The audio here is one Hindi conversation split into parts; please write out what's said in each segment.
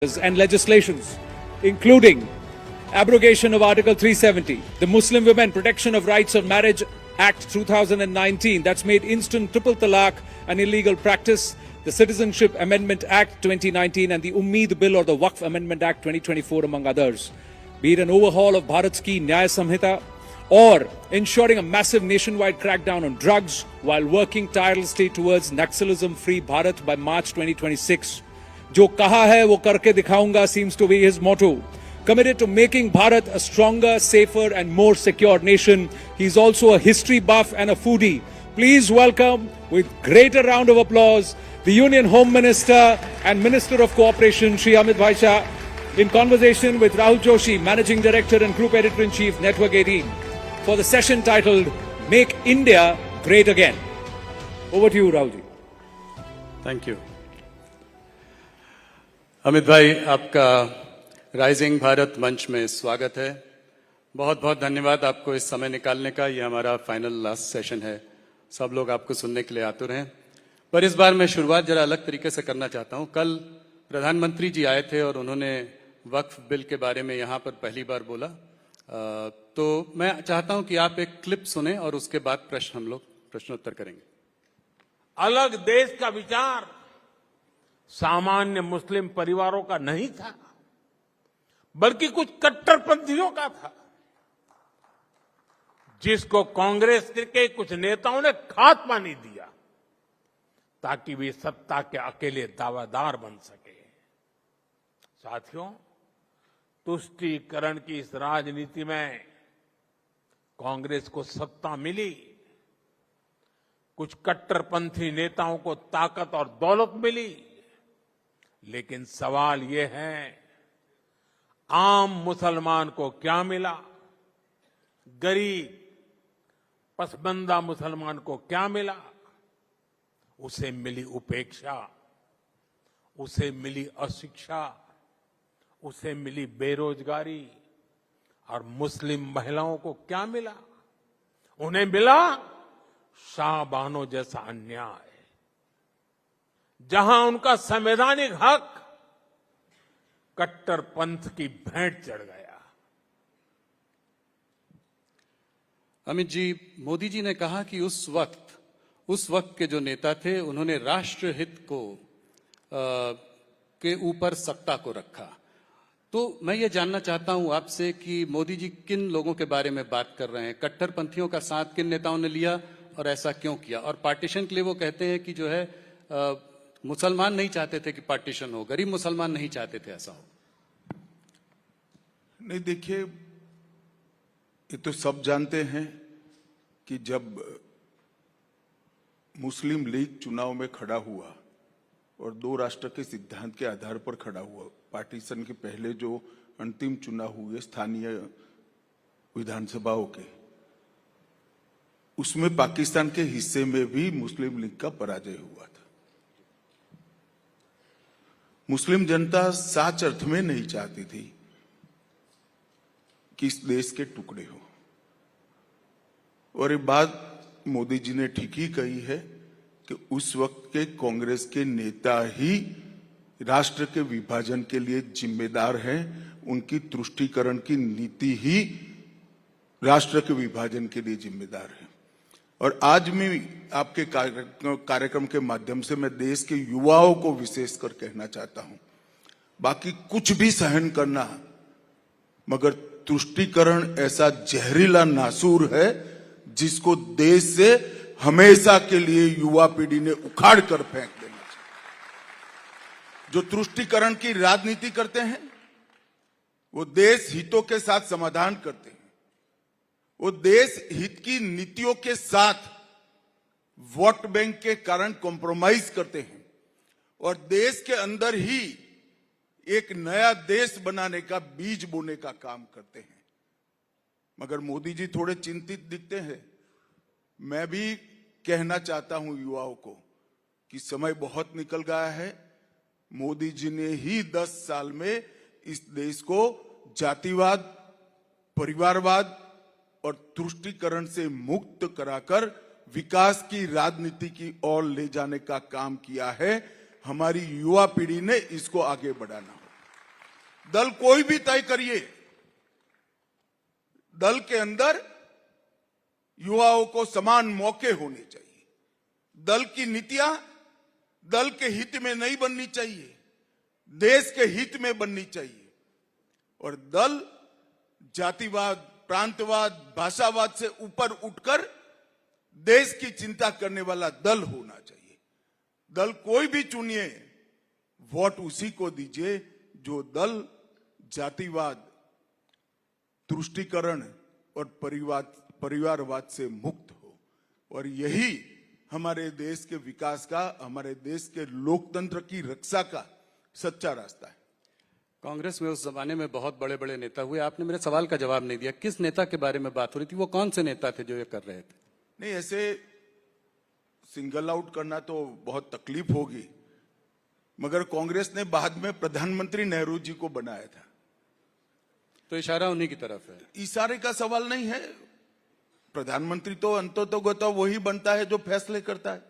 and legislations, including abrogation of Article 370, the Muslim Women Protection of Rights of Marriage Act 2019, that's made instant triple talaq an illegal practice, the Citizenship Amendment Act 2019, and the Ummeed Bill or the Waqf Amendment Act 2024, among others. Be it an overhaul of Bharat's key Nyaya Samhita, or ensuring a massive nationwide crackdown on drugs while working tirelessly towards Naxalism-free Bharat by March 2026. जो कहा है वो करके दिखाऊंगा seems to be his motto. Committed to making Bharat a stronger, safer and more secure nation. He's also a history buff and a foodie. Please welcome, with greater round of applause, the Union Home Minister and Minister of Cooperation, Shri Amit Bhai Shah, in conversation with Rahul Joshi, Managing Director and Group Editor-in-Chief, Network 18, for the session titled, Make India Great Again. Over to you, Rahulji. Thank you. Amit भाई, आपका राइजिंग भारत मंच में स्वागत है। बहुत बहुत धन्यवाद आपको इस समय निकालने का। ये हमारा फाइनल लास्ट सेशन है। सब लोग आपको सुनने के लिए आतुर हैं, पर इस बार मैं शुरुआत जरा अलग तरीके से करना चाहता हूं। कल प्रधानमंत्री जी आए थे और उन्होंने वक्फ बिल के बारे में यहां पर पहली बार बोला, तो मैं चाहता हूं कि आप एक क्लिप सुने और उसके बाद हम लोग प्रश्नोत्तर करेंगे। अलग देश का विचार सामान्य मुस्लिम परिवारों का नहीं था, बल्कि कुछ कट्टरपंथियों का था, जिसको कांग्रेस के कुछ नेताओं ने खात्मा नहीं दिया ताकि वे सत्ता के अकेले दावेदार बन सके। साथियों, तुष्टीकरण की इस राजनीति में कांग्रेस को सत्ता मिली, कुछ कट्टरपंथी नेताओं को ताकत और दौलत मिली, लेकिन सवाल ये है, आम मुसलमान को क्या मिला? गरीब पसबंदा मुसलमान को क्या मिला? उसे मिली उपेक्षा, उसे मिली अशिक्षा, उसे मिली बेरोजगारी। और मुस्लिम महिलाओं को क्या मिला? उन्हें मिला शाहबानो जैसा अन्याय, जहां उनका संवैधानिक हक कट्टरपंथ की भेंट चढ़ गया। अमित जी, मोदी जी ने कहा कि उस वक्त के जो नेता थे उन्होंने राष्ट्रहित को के ऊपर सत्ता को रखा। तो मैं ये जानना चाहता हूं आपसे कि मोदी जी किन लोगों के बारे में बात कर रहे हैं? कट्टरपंथियों का साथ किन नेताओं ने लिया और ऐसा क्यों किया? और पार्टीशन के लिए वो कहते हैं कि जो है मुसलमान नहीं चाहते थे कि पार्टीशन हो, गरीब मुसलमान नहीं चाहते थे ऐसा हो। नहीं, देखिए, ये तो सब जानते हैं कि जब मुस्लिम लीग चुनाव में खड़ा हुआ और दो राष्ट्र के सिद्धांत के आधार पर खड़ा हुआ, पार्टीशन के पहले जो अंतिम चुनाव हुए स्थानीय विधानसभाओं के, उसमें पाकिस्तान के हिस्से में भी मुस्लिम लीग का पराजय हुआ था। मुस्लिम जनता सच अर्थ में नहीं चाहती थी कि इस देश के टुकड़े हो, और ये बात मोदी जी ने ठीक ही कही है कि उस वक्त के कांग्रेस के नेता ही राष्ट्र के विभाजन के लिए जिम्मेदार हैं। उनकी तुष्टीकरण की नीति ही राष्ट्र के विभाजन के लिए जिम्मेदार है। और आज मैं आपके कार्यक्रम के माध्यम से मैं देश के युवाओं को विशेषकर कहना चाहता हूं, बाकी कुछ भी सहन करना, मगर तुष्टीकरण ऐसा जहरीला नासूर है जिसको देश से हमेशा के लिए युवा पीढ़ी ने उखाड़ कर फेंक देना चाहिए। जो तुष्टीकरण की राजनीति करते हैं वो देश हितों के साथ समाधान करते हैं, वो देश हित की नीतियों के साथ वोट बैंक के कारण कॉम्प्रोमाइज करते हैं और देश के अंदर ही एक नया देश बनाने का बीज बोने का काम करते हैं। मगर मोदी जी थोड़े चिंतित दिखते हैं। मैं भी कहना चाहता हूं युवाओं को कि समय बहुत निकल गया है। मोदी जी ने ही 10 साल में इस देश को जातिवाद, परिवारवाद और तुष्टीकरण से मुक्त कराकर विकास की राजनीति की ओर ले जाने का काम किया है। हमारी युवा पीढ़ी ने इसको आगे बढ़ाना हो। दल कोई भी तय करिए, दल के अंदर युवाओं को समान मौके होने चाहिए। दल की नीतियां दल के हित में नहीं बननी चाहिए, देश के हित में बननी चाहिए। और दल जातिवाद, प्रांतवाद, भाषावाद से ऊपर उठकर देश की चिंता करने वाला दल होना चाहिए। दल कोई भी चुनिए, वोट उसी को दीजिए जो दल जातिवाद, तुष्टीकरण और परिवारवाद से मुक्त हो। और यही हमारे देश के विकास का, हमारे देश के लोकतंत्र की रक्षा का सच्चा रास्ता है। कांग्रेस में उस जमाने में बहुत बड़े बड़े नेता हुए, आपने मेरे सवाल का जवाब नहीं दिया। किस नेता के बारे में बात हो रही थी? वो कौन से नेता थे जो ये कर रहे थे? नहीं, ऐसे सिंगल आउट करना तो बहुत तकलीफ होगी, मगर कांग्रेस ने बाद में प्रधानमंत्री नेहरू जी को बनाया था, तो इशारा उन्हीं की तरफ है। इशारे का सवाल नहीं है। प्रधानमंत्री तो अंततोगत वही बनता है जो फैसले करता है।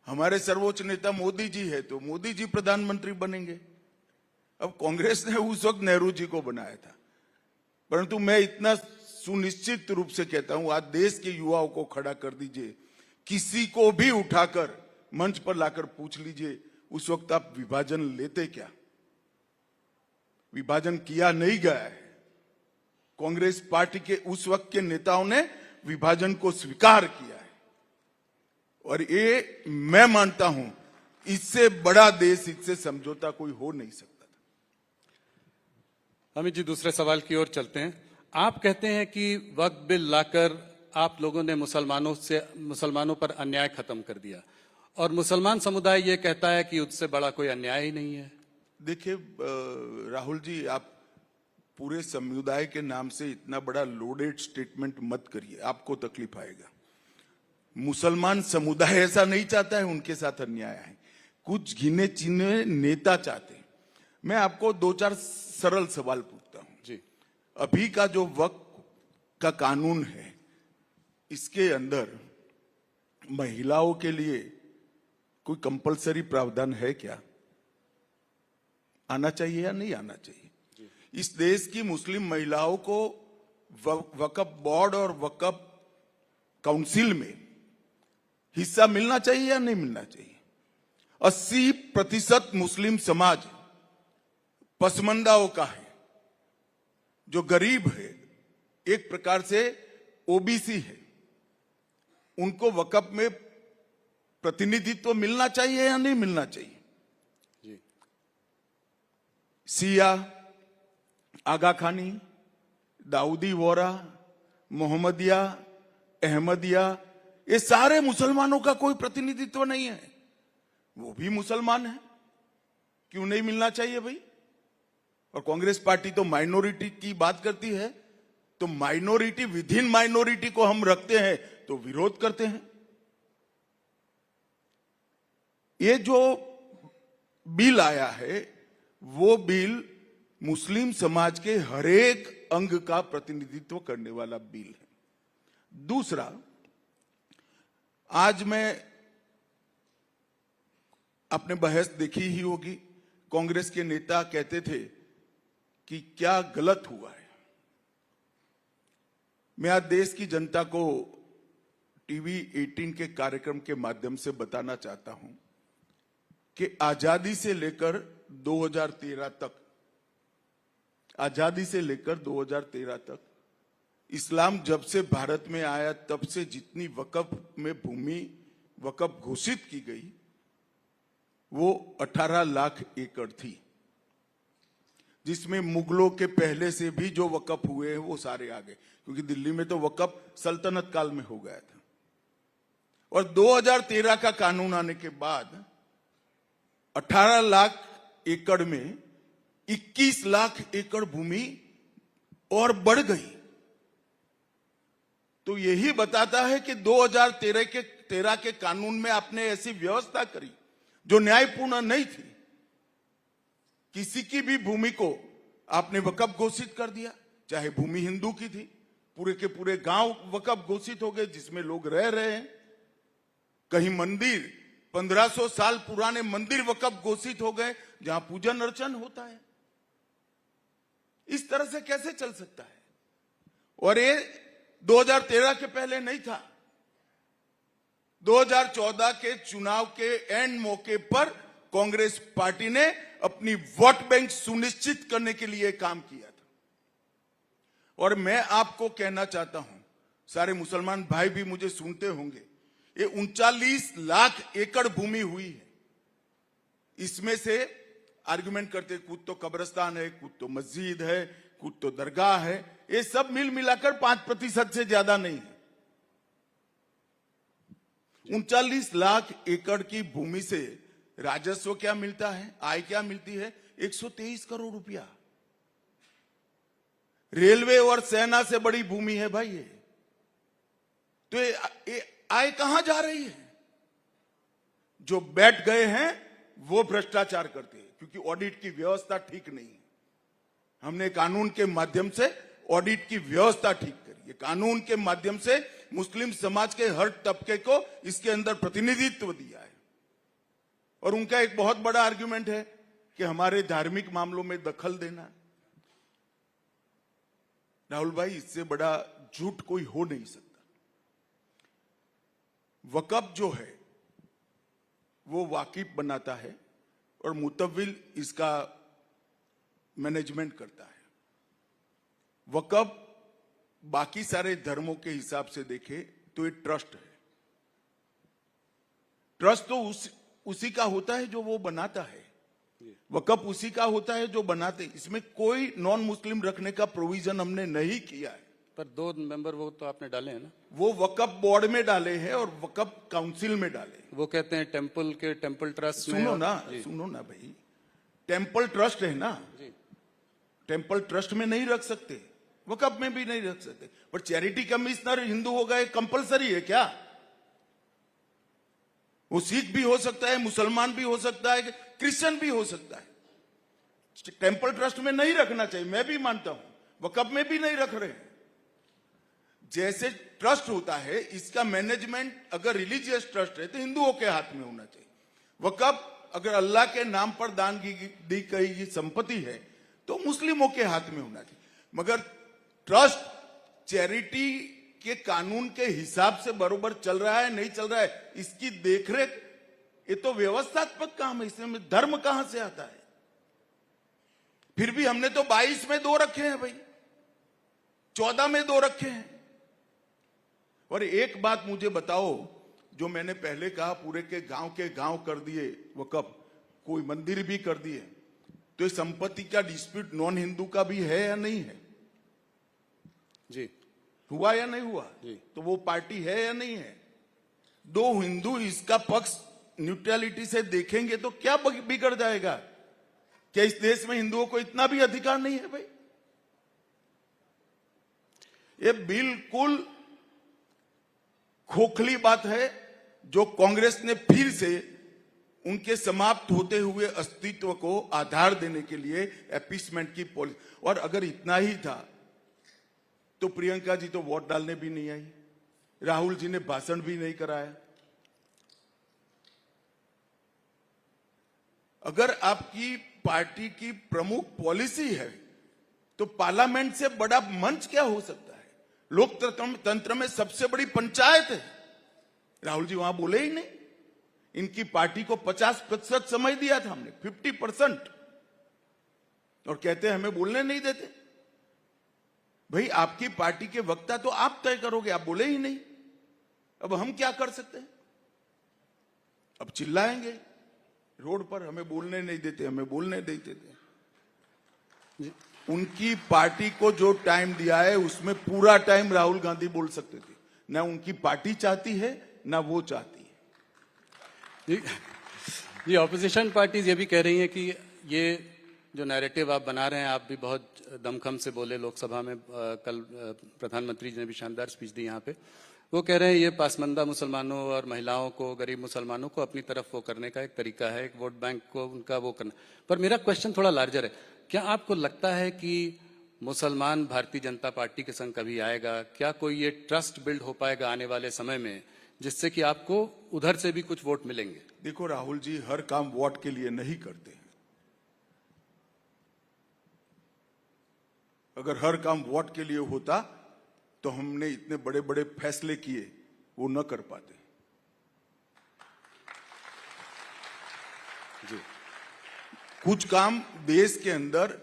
हमारे सर्वोच्च नेता मोदी जी है तो मोदी जी प्रधानमंत्री बनेंगे। अब कांग्रेस ने उस वक्त नेहरू जी को बनाया था, परंतु मैं इतना सुनिश्चित रूप से कहता हूं, आज देश के युवाओं को खड़ा कर दीजिए, किसी को भी उठाकर मंच पर लाकर पूछ लीजिए, उस वक्त आप विभाजन लेते क्या? विभाजन किया नहीं गया है। कांग्रेस पार्टी के उस वक्त के नेताओं ने विभाजन को स्वीकार किया है, और ये मैं मानता हूं इससे बड़ा देश, इससे समझौता कोई हो नहीं सकता था। अमित जी, दूसरे सवाल की ओर चलते हैं। आप कहते हैं कि वक्फ बिल लाकर आप लोगों ने मुसलमानों पर अन्याय खत्म कर दिया, और मुसलमान समुदाय ये कहता है कि उससे बड़ा कोई अन्याय ही नहीं है। देखिए राहुल जी, आप पूरे समुदाय के नाम से इतना बड़ा लोडेड स्टेटमेंट मत करिए, आपको तकलीफ आएगा। मुसलमान समुदाय ऐसा नहीं चाहता है उनके साथ अन्याय है, कुछ गिने चुने नेता चाहते हैं। मैं आपको 2-4 सरल सवाल पूछता हूं जी। अभी का जो वक्फ का कानून है, इसके अंदर महिलाओं के लिए कोई कंपलसरी प्रावधान है क्या? आना चाहिए या नहीं आना चाहिए? इस देश की मुस्लिम महिलाओं को वक्फ बोर्ड और वक्फ काउंसिल में हिस्सा मिलना चाहिए या नहीं मिलना चाहिए? 80% मुस्लिम समाज पसमंदाओं का है, जो गरीब है, एक प्रकार से ओबीसी है, उनको वक्फ में प्रतिनिधित्व मिलना चाहिए या नहीं मिलना चाहिए? जी। सिया, आगा खानी, दाऊदी वोरा, मोहम्मदिया, अहमदिया, ये सारे मुसलमानों का कोई प्रतिनिधित्व नहीं है। वो भी मुसलमान है, क्यों नहीं मिलना चाहिए भाई? और कांग्रेस पार्टी तो माइनॉरिटी की बात करती है, तो माइनॉरिटी विद इन माइनॉरिटी को हम रखते हैं तो विरोध करते हैं। ये जो बिल आया है, वो बिल मुस्लिम समाज के हरेक अंग का प्रतिनिधित्व करने वाला बिल है। दूसरा, आज मैं, आपने बहस देखी ही होगी, कांग्रेस के नेता कहते थे कि क्या गलत हुआ है। मैं आज देश की जनता को टीवी 18 के कार्यक्रम के माध्यम से बताना चाहता हूं कि आजादी से लेकर 2013 तक, आजादी से लेकर 2013 तक, इस्लाम जब से भारत में आया तब से जितनी वक्फ में भूमि वक्फ घोषित की गई, वो 18 लाख एकड़ थी, जिसमें मुगलों के पहले से भी जो वक्फ हुए हैं वो सारे आ गए, क्योंकि दिल्ली में तो वक्फ सल्तनत काल में हो गया था। और 2013 का कानून आने के बाद 18 लाख एकड़ में 21 लाख एकड़ भूमि और बढ़ गई। तो यही बताता है कि 2013 के कानून में आपने ऐसी व्यवस्था करी जो न्यायपूर्ण नहीं थी। किसी की भी भूमि को आपने वक्फ घोषित कर दिया, चाहे भूमि हिंदू की थी, पूरे के पूरे गांव वक्फ घोषित हो गए जिसमें लोग रह रहे हैं। कहीं मंदिर, 1500 साल पुराने मंदिर वक्फ घोषित हो गए, जहां पूजन अर्चन होता है। इस तरह से कैसे चल सकता है? और ये 2013 के पहले नहीं था। 2014 के चुनाव के एंड मौके पर कांग्रेस पार्टी ने अपनी वोट बैंक सुनिश्चित करने के लिए काम किया था। और मैं आपको कहना चाहता हूं, सारे मुसलमान भाई भी मुझे सुनते होंगे, ये 39 लाख एकड़ भूमि हुई है। इसमें से आर्गुमेंट करते कुछ तो कब्रिस्तान है, कुछ तो मस्जिद है, कुछ तो दरगाह है, ये सब मिल मिलाकर 5% से ज्यादा नहीं है। 39 लाख एकड़ की भूमि से राजस्व क्या मिलता है, आय क्या मिलती है? 123 करोड़ रुपया। रेलवे और सेना से बड़ी भूमि है भाई ये। तो ये आय कहां जा रही है? जो बैठ गए हैं वो भ्रष्टाचार करते हैं, क्योंकि ऑडिट की व्यवस्था ठीक नहीं है। हमने कानून के माध्यम से ऑडिट की व्यवस्था ठीक करी है। कानून के माध्यम से मुस्लिम समाज के हर तबके को इसके अंदर प्रतिनिधित्व दिया है। और उनका एक बहुत बड़ा आर्गुमेंट है कि हमारे धार्मिक मामलों में दखल देना। राहुल भाई, इससे बड़ा झूठ कोई हो नहीं सकता। वक्फ जो है वो वाकिफ बनाता है और मुतव्विल इसका मैनेजमेंट करता है। वक्फ बाकी सारे धर्मों के हिसाब से देखे तो ये ट्रस्ट है। ट्रस्ट तो उसी का होता है जो वो बनाता है। वक्फ उसी का होता है जो बनाते। इसमें कोई नॉन मुस्लिम रखने का प्रोविजन हमने नहीं किया है। पर 2 मेंबर वो तो आपने डाले हैं ना? वो वक्फ बोर्ड में डाले हैं और वक्फ काउंसिल में डाले। वो कहते हैं टेंपल ट्रस्ट में। सुनो ना भाई, टेंपल ट्रस्ट है ना, टेंपल ट्रस्ट में नहीं रख सकते, वक्फ में भी नहीं रख सकते। पर चैरिटी कमिश्नर हिंदू होगा, ये कंपलसरी है क्या? वो सिख भी हो सकता है, मुसलमान भी हो सकता है, क्रिश्चियन भी हो सकता है। टेंपल ट्रस्ट में नहीं रखना चाहिए, मैं भी मानता हूं। वक्फ में भी नहीं रख रहे हैं। जैसे ट्रस्ट होता है, इसका मैनेजमेंट अगर रिलीजियस ट्रस्ट है तो हिंदुओं के हाथ में होना चाहिए। वक्फ अगर अल्लाह के नाम पर दान दी गई संपत्ति है तो मुस्लिमों के हाथ में होना चाहिए। मगर ट्रस्ट चैरिटी के कानून के हिसाब से बरोबर चल रहा है नहीं चल रहा है, इसकी देखरेख, ये तो व्यवस्थात्मक काम है। इसमें धर्म कहां से आता है? फिर भी हमने तो 22 में 2 रखे हैं भाई, 14 में 2 रखे हैं। और एक बात मुझे बताओ, जो मैंने पहले कहा पूरे के गांव कर दिए वक्फ, कोई मंदिर भी कर दिए, तो इस संपत्ति का डिस्प्यूट नॉन हिंदू का भी है या नहीं है? जी हुआ या नहीं हुआ? तो वो पार्टी है या नहीं है? 2 हिंदू इसका पक्ष न्यूट्रलिटी से देखेंगे तो क्या बिगड़ जाएगा? क्या इस देश में हिंदुओं को इतना भी अधिकार नहीं है भाई? ये बिल्कुल खोखली बात है जो कांग्रेस ने फिर से उनके समाप्त होते हुए अस्तित्व को आधार देने के लिए एपीसमेंट की पॉलिसी। और अगर इतना ही था तो प्रियंका जी तो वोट डालने भी नहीं आई, राहुल जी ने भाषण भी नहीं कराया। अगर आपकी पार्टी की प्रमुख पॉलिसी है तो पार्लियामेंट से बड़ा मंच क्या हो सकता है? लोकतंत्र में सबसे बड़ी पंचायत है। राहुल जी वहां बोले ही नहीं। इनकी पार्टी को 50% समय दिया था हमने, 50%, और कहते हैं हमें बोलने नहीं देते। भाई आपकी पार्टी के वक्ता तो आप तय करोगे, आप बोले ही नहीं। अब हम क्या कर सकते हैं? अब चिल्लाएंगे रोड पर, हमें बोलने नहीं देते, हमें बोलने नहीं देते। उनकी पार्टी को जो टाइम दिया है उसमें पूरा टाइम राहुल गांधी बोल सकते थे। ना उनकी पार्टी चाहती है ना वो चाहती है। ये ऑपोजिशन पार्टीज ये भी कह रही हैं कि ये जो नैरेटिव आप बना रहे हैं, आप भी बहुत दमखम से बोले लोकसभा में, कल प्रधानमंत्री जी ने भी शानदार स्पीच दी यहाँ पे। वो कह रहे हैं ये पासमंदा मुसलमानों और महिलाओं को, गरीब मुसलमानों को अपनी तरफ वो करने का एक तरीका है, एक वोट बैंक को उनका वो करना। पर मेरा क्वेश्चन थोड़ा लार्जर है। क्या आपको लगता है कि मुसलमान भारतीय जनता पार्टी के संग कभी आएगा? क्या कोई ये ट्रस्ट बिल्ड हो पाएगा आने वाले समय में, जिससे कि आपको उधर से भी कुछ वोट मिलेंगे? देखो राहुल जी, हर काम वोट के लिए नहीं करते हैं। अगर हर काम वोट के लिए होता तो हमने इतने बड़े बड़े फैसले किए वो न कर पाते। जी। कुछ काम देश के अंदर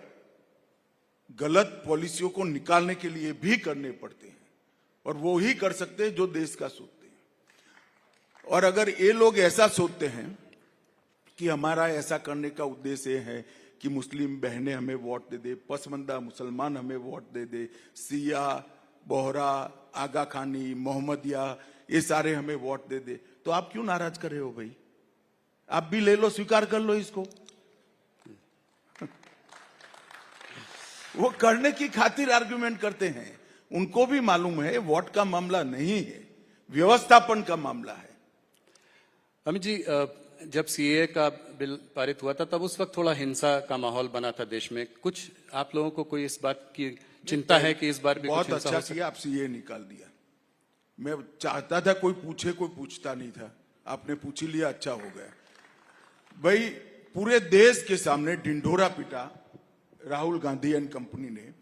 गलत पॉलिसियों को निकालने के लिए भी करने पड़ते हैं और वो ही कर सकते हैं जो देश का सोचते हैं। और अगर ये लोग ऐसा सोचते हैं कि हमारा ऐसा करने का उद्देश्य है कि मुस्लिम बहनें हमें वोट दे दे, पसमंदा मुसलमान हमें वोट दे दे, सिया, बोहरा, आगा खानी, मोहम्मदिया, ये सारे हमें वोट दे दे, तो आप क्यों नाराज कर रहे हो भाई? आप भी ले लो, स्वीकार कर लो इसको। वो करने की खातिर आर्गुमेंट करते हैं। उनको भी मालूम है वोट का मामला नहीं है, व्यवस्थापन का मामला है। अमित जी, जब सीए का बिल पारित हुआ था तब उस वक्त थोड़ा हिंसा का माहौल बना था देश में। कुछ आप लोगों को कोई इस बात की चिंता है कि इस बार भी बहुत कुछ हिंसा अच्छा हो सकती? किया आप सीए निकाल दिया। मैं चाहता था कोई पूछे, कोई पूछता नहीं था, आपने पूछ ही लिया, अच्छा हो गया। भाई पूरे देश के सामने ढिंढोरा पिटा राहुल गांधी एंड कंपनी ने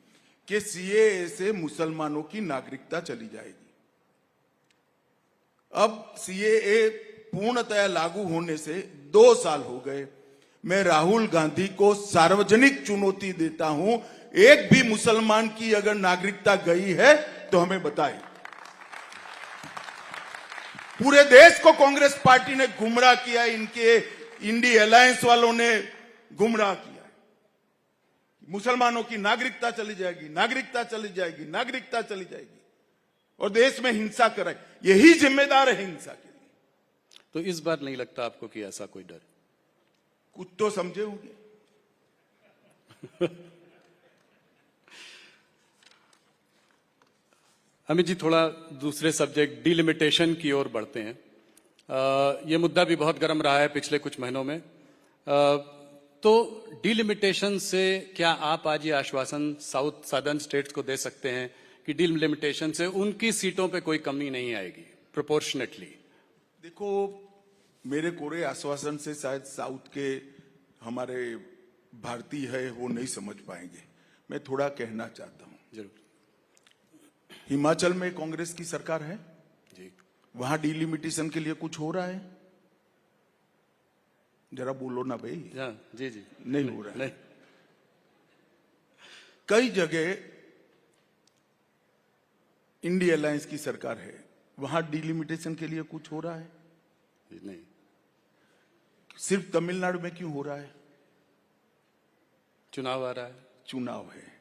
कि सीएए से मुसलमानों की नागरिकता चली जाएगी। अब सीएए पूर्णतया लागू होने से 2 साल हो गए। मैं राहुल गांधी को सार्वजनिक चुनौती देता हूं, एक भी मुसलमान की अगर नागरिकता गई है तो हमें बताएं। पूरे देश को कांग्रेस पार्टी ने गुमराह किया, इनके इंडी अलायंस वालों ने गुमराह किया। मुसलमानों की नागरिकता चली जाएगी, नागरिकता चली जाएगी, नागरिकता चली जाएगी, और देश में हिंसा कराए। यही जिम्मेदार है हिंसा के लिए। तो इस बार नहीं लगता आपको कि ऐसा कोई डर? कुछ तो समझे होंगे। अमित जी, थोड़ा दूसरे सब्जेक्ट डिलिमिटेशन की ओर बढ़ते हैं। ये मुद्दा भी बहुत गर्म रहा है पिछले कुछ महीनों में। तो डिलिमिटेशन से क्या आप आज ये आश्वासन साउथ सदर्न स्टेट्स को दे सकते हैं कि डिलिमिटेशन से उनकी सीटों पे कोई कमी नहीं आएगी प्रोपोर्शनेटली? देखो, मेरे कोरे आश्वासन से शायद साउथ के हमारे भारतीय है वो नहीं समझ पाएंगे। मैं थोड़ा कहना चाहता हूं। जरूर। हिमाचल में कांग्रेस की सरकार है जी। वहां डिलिमिटेशन के लिए कुछ हो रहा है? जरा बोलो ना भाई। जी जी। नहीं हो रहा है। नहीं। कई जगह इंडी अलायंस की सरकार है, वहां डिलिमिटेशन के लिए कुछ हो रहा है? नहीं। सिर्फ तमिलनाडु में क्यों हो रहा है? चुनाव आ रहा है। चुनाव है।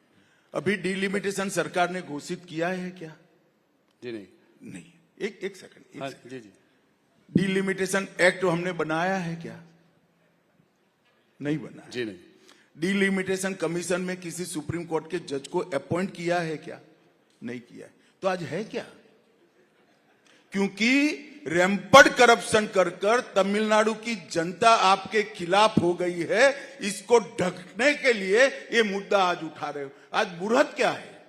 अभी डिलिमिटेशन सरकार ने घोषित किया है क्या? जी नहीं। नहीं। एक सेकंड। हाँ, जी जी। डिलिमिटेशन एक्ट हमने बनाया है क्या? नहीं बना। जी नहीं। डिलिमिटेशन कमीशन में किसी सुप्रीम कोर्ट के जज को अपॉइंट किया है क्या? नहीं किया है। तो आज है क्या? क्योंकि रैंपड करप्शन कर कर तमिलनाडु की जनता आपके खिलाफ हो गई है। इसको ढकने के लिए ये मुद्दा आज उठा रहे हो। आज बुरहत क्या है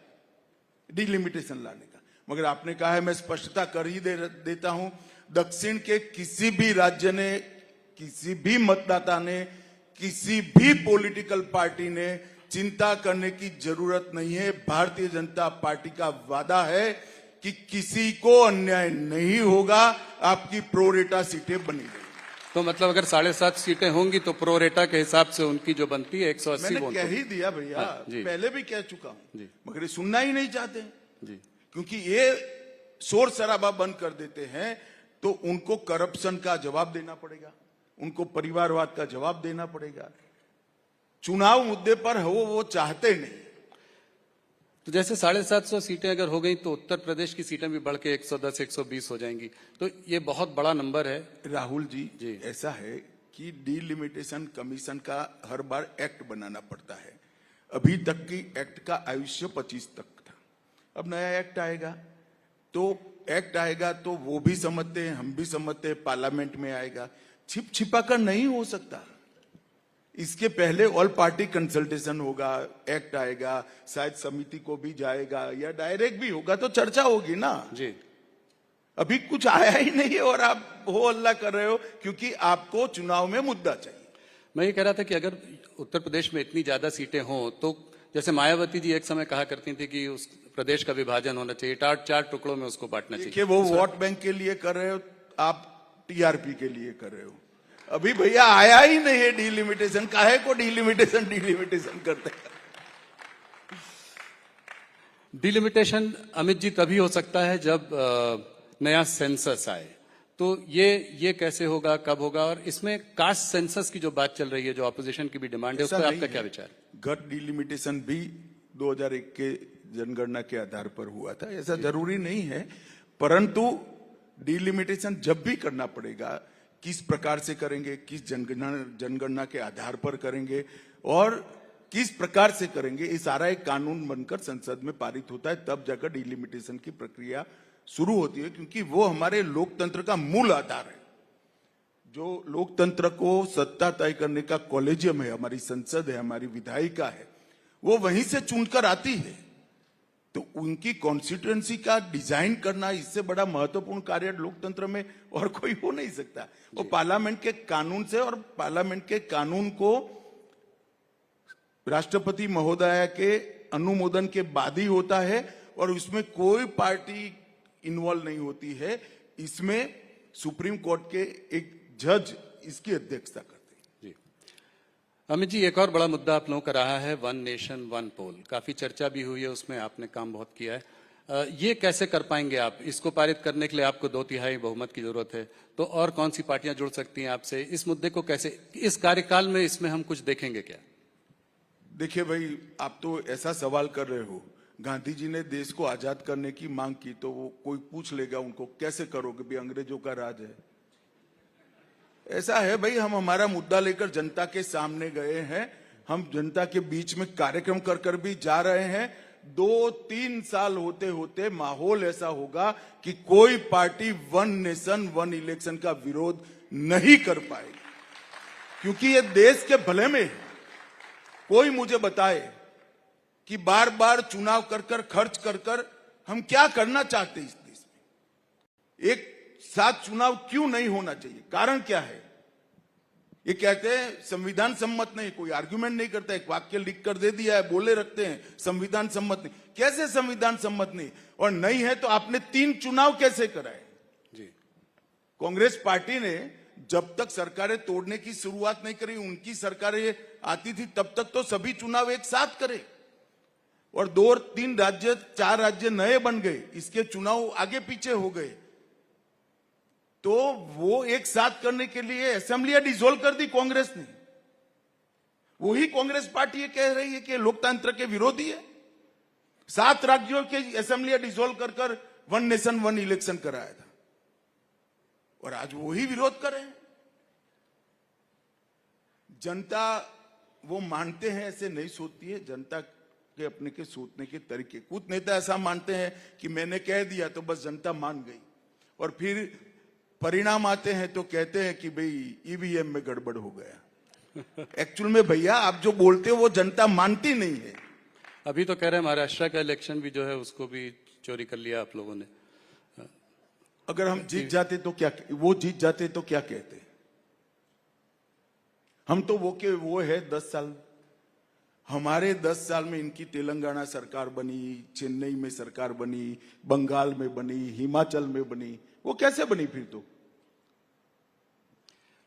डिलिमिटेशन लाने का? मगर आपने कहा है, मैं स्पष्टता कर ही देता हूं, दक्षिण के किसी भी राज्य ने, किसी भी मतदाता ने, किसी भी पॉलिटिकल पार्टी ने चिंता करने की जरूरत नहीं है। भारतीय जनता पार्टी का वादा है कि किसी को अन्याय नहीं होगा, आपकी प्रोरेटा सीटें बनी रहेंगी। तो मतलब अगर 7.5 सीटें होंगी तो प्रोरेटा के हिसाब से उनकी जो बनती है 180 मैंने कह ही दिया भैया। हाँ, जी। पहले भी कह चुका हूं जी। मगर ये सुनना ही नहीं चाहते जी। क्योंकि ये शोर शराबा बंद कर देते हैं तो उनको करप्शन का जवाब देना पड़ेगा, उनको परिवारवाद का जवाब देना पड़ेगा। चुनाव मुद्दे पर वो चाहते नहीं। तो जैसे 750 सीटें अगर हो गई तो उत्तर प्रदेश की सीटें भी बढ़ के 110 120 हो जाएंगी, तो ये बहुत बड़ा नंबर है। राहुल जी, जी। ऐसा है कि डिलिमिटेशन कमीशन का हर बार एक्ट बनाना पड़ता है। अभी तक की एक्ट का आयुष्य 25 तक था। अब नया एक्ट आएगा तो वो भी समझते हैं, हम भी समझते हैं, पार्लियामेंट में आएगा। छिप छिपा कर नहीं हो सकता। इसके पहले ऑल पार्टी कंसल्टेशन होगा, एक्ट आएगा, शायद समिति को भी जाएगा या डायरेक्ट भी होगा, तो चर्चा होगी ना जी। अभी कुछ आया ही नहीं है और आप हो अल्लाह कर रहे हो क्योंकि आपको चुनाव में मुद्दा चाहिए। मैं ये कह रहा था कि अगर उत्तर प्रदेश में इतनी ज्यादा सीटें हों तो जैसे मायावती जी एक समय कहा करती थी कि उस प्रदेश का विभाजन होना चाहिए, चार टुकड़ों में उसको बांटना चाहिए। देखिए, वो वोट बैंक के लिए कर रहे हो, आप टीआरपी के लिए कर रहे हो। अभी भैया आया ही नहीं है डिलिमिटेशन, काहे को डिलिमिटेशन करते हैं। डिलिमिटेशन अमित जी तभी हो सकता है जब नया सेंसस आए, तो ये कैसे होगा, कब होगा? और इसमें कास्ट सेंसस की जो बात चल रही है, जो ऑपोजिशन की भी डिमांड है, उस पर आपका क्या विचार? गट डिलिमिटेशन भी 2001 के जनगणना के आधार पर हुआ था, ऐसा जरूरी नहीं है, परंतु डिलिमिटेशन जब भी करना पड़ेगा, किस प्रकार से करेंगे, किस जनगणना के आधार पर करेंगे और किस प्रकार से करेंगे, ये सारा एक कानून बनकर संसद में पारित होता है, तब जाकर डिलिमिटेशन की प्रक्रिया शुरू होती है, क्योंकि वो हमारे लोकतंत्र का मूल आधार है। जो लोकतंत्र को सत्ता तय करने का कॉलेजियम है, हमारी संसद है, हमारी विधायिका है, वो वहीं से चुनकर आती है। तो उनकी कॉन्स्टिट्यूएंसी का डिजाइन करना, इससे बड़ा महत्वपूर्ण कार्य लोकतंत्र में और कोई हो नहीं सकता। वो पार्लियामेंट के कानून से, और पार्लियामेंट के कानून को राष्ट्रपति महोदय के अनुमोदन के बाद ही होता है, और उसमें कोई पार्टी इन्वॉल्व नहीं होती है। इसमें सुप्रीम कोर्ट के एक जज इसकी अध्यक्षता करते हैं। जी अमित जी, एक और बड़ा मुद्दा आप लोगों का रहा है वन नेशन वन पोल, काफी चर्चा भी हुई है, उसमें आपने काम बहुत किया है। ये कैसे कर पाएंगे आप? इसको पारित करने के लिए आपको 2/3 बहुमत की जरूरत है, तो और कौन सी पार्टियां जुड़ सकती हैं आपसे? इस मुद्दे को कैसे, इस कार्यकाल में इसमें हम कुछ देखेंगे क्या? देखिए भाई, आप तो ऐसा सवाल कर रहे हो, गांधी जी ने देश को आजाद करने की मांग की, तो वो कोई पूछ लेगा उनको, कैसे करोगे भी, अंग्रेजों का राज है। ऐसा है भाई, हम हमारा मुद्दा लेकर जनता के सामने गए हैं, हम जनता के बीच में कार्यक्रम कर कर भी जा रहे हैं। 2-3 साल होते होते माहौल ऐसा होगा कि कोई party one nation one election का विरोध नहीं कर पाएगी, क्योंकि ये देश के भले में है। कोई मुझे बताए कि बार बार चुनाव कर कर, खर्च कर कर हम क्या करना चाहते हैं इस देश में? एक साथ चुनाव क्यों नहीं होना चाहिए? कारण क्या है? ये कहते हैं संविधान सम्मत नहीं, कोई आर्गुमेंट नहीं करता, एक वाक्य लिख कर दे दिया है, बोले रखते हैं संविधान सम्मत नहीं। कैसे संविधान सम्मत नहीं? और नहीं है तो आपने 3 चुनाव कैसे कराए? जी, कांग्रेस पार्टी ने जब तक सरकारें तोड़ने की शुरुआत नहीं करी, उनकी सरकारें आती थी, तब तक तो सभी चुनाव एक साथ करे, और 2-3 राज्य 4 राज्य नए बन गए, इसके चुनाव आगे पीछे हो गए। तो वो एक साथ करने के लिए असेंबलियां डिसॉल्व कर दी कांग्रेस ने। वही कांग्रेस पार्टी ये कह रही है कि लोकतंत्र के विरोधी है। 7 राज्यों के असेंबलियां डिसॉल्व कर कर वन नेशन वन इलेक्शन कराया था, और आज वही विरोध कर रहे हैं। जनता वो मानते हैं, ऐसे नहीं सोचती है। जनता के अपने के सोचने के तरीके, कुछ नेता ऐसा मानते हैं कि मैंने कह दिया तो बस जनता मान गई, और फिर परिणाम आते हैं तो कहते हैं कि भाई ईवीएम में गड़बड़ हो गया। एक्चुअल में भैया आप जो बोलते हो वो जनता मानती नहीं है। अभी तो कह रहे हैं महाराष्ट्र का इलेक्शन भी जो है उसको भी चोरी कर लिया आप लोगों ने। अगर हम जीत जाते तो क्या, वो जीत जाते तो क्या कहते? हम तो वो है 10 साल, हमारे 10 साल में इनकी तेलंगाना सरकार बनी, चेन्नई में सरकार बनी, बंगाल में बनी, हिमाचल में बनी, वो कैसे बनी फिर? तो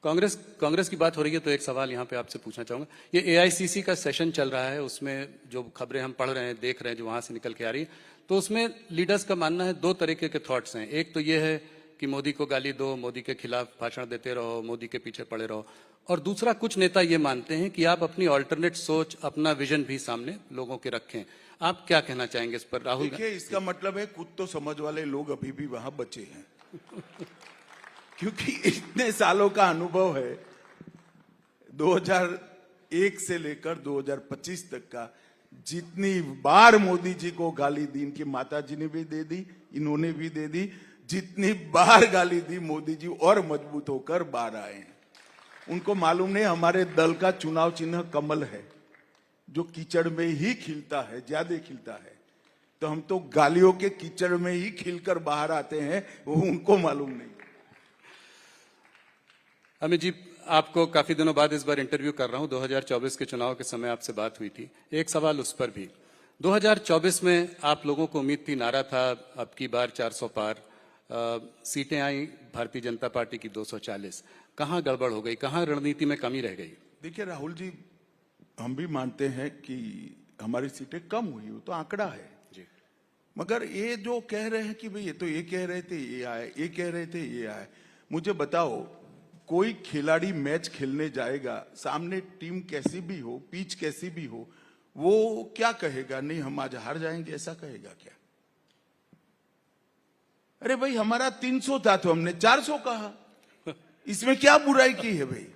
कांग्रेस की बात हो रही है तो एक सवाल यहां पे आपसे पूछना चाहूंगा। ये एआईसीसी का सेशन चल रहा है, उसमें जो खबरें हम पढ़ रहे हैं, देख रहे हैं, जो वहां से निकल के आ रही है, तो उसमें लीडर्स का मानना है 2 तरीके के थॉट्स हैं। एक तो ये है कि मोदी को गाली दो, मोदी के खिलाफ भाषण देते रहो, मोदी के पीछे पड़े रहो, और दूसरा कुछ नेता ये मानते हैं कि आप अपनी ऑल्टरनेट सोच, अपना विजन भी सामने लोगों के रखें। आप क्या कहना चाहेंगे इस पर राहुल? देखिए, इसका मतलब है कुछ तो समझ वाले लोग अभी भी वहां बचे हैं क्योंकि इतने सालों का अनुभव है, 2001 से लेकर 2025 तक का, जितनी बार मोदी जी को गाली दी, इनकी माता जी ने भी दे दी, इन्होंने भी दे दी, जितनी बार गाली दी मोदी जी और मजबूत होकर बाहर आए हैं। उनको मालूम नहीं हमारे दल का चुनाव चिन्ह कमल है, जो कीचड़ में ही खिलता है, ज्यादा खिलता है। तो हम तो गालियों के कीचड़ में ही खिलकर बाहर आते हैं, वो उनको मालूम नहीं। अमित जी, आपको काफी दिनों बाद इस बार इंटरव्यू कर रहा हूं। 2024 के चुनाव के समय आपसे बात हुई थी, एक सवाल उस पर भी। 2024 में आप लोगों को उम्मीद थी, नारा था अब की बार 400 पार, सीटें आई भारतीय जनता पार्टी की 240। कहां गड़बड़ हो गई, कहां रणनीति में कमी रह गई? देखिए राहुल जी, हम भी मानते हैं कि हमारी सीटें कम हुई, वो तो आंकड़ा है जी। मगर ये जो कह रहे हैं कि भाई ये तो ये कह रहे थे ये आए, ये कह रहे थे ये आए, मुझे बताओ कोई खिलाड़ी मैच खेलने जाएगा, सामने टीम कैसी भी हो, पिच कैसी भी हो, वो क्या कहेगा? नहीं हम आज हार जाएंगे, ऐसा कहेगा क्या? अरे भाई हमारा 300 था तो हमने 400 कहा, इसमें क्या बुराई की है भाई?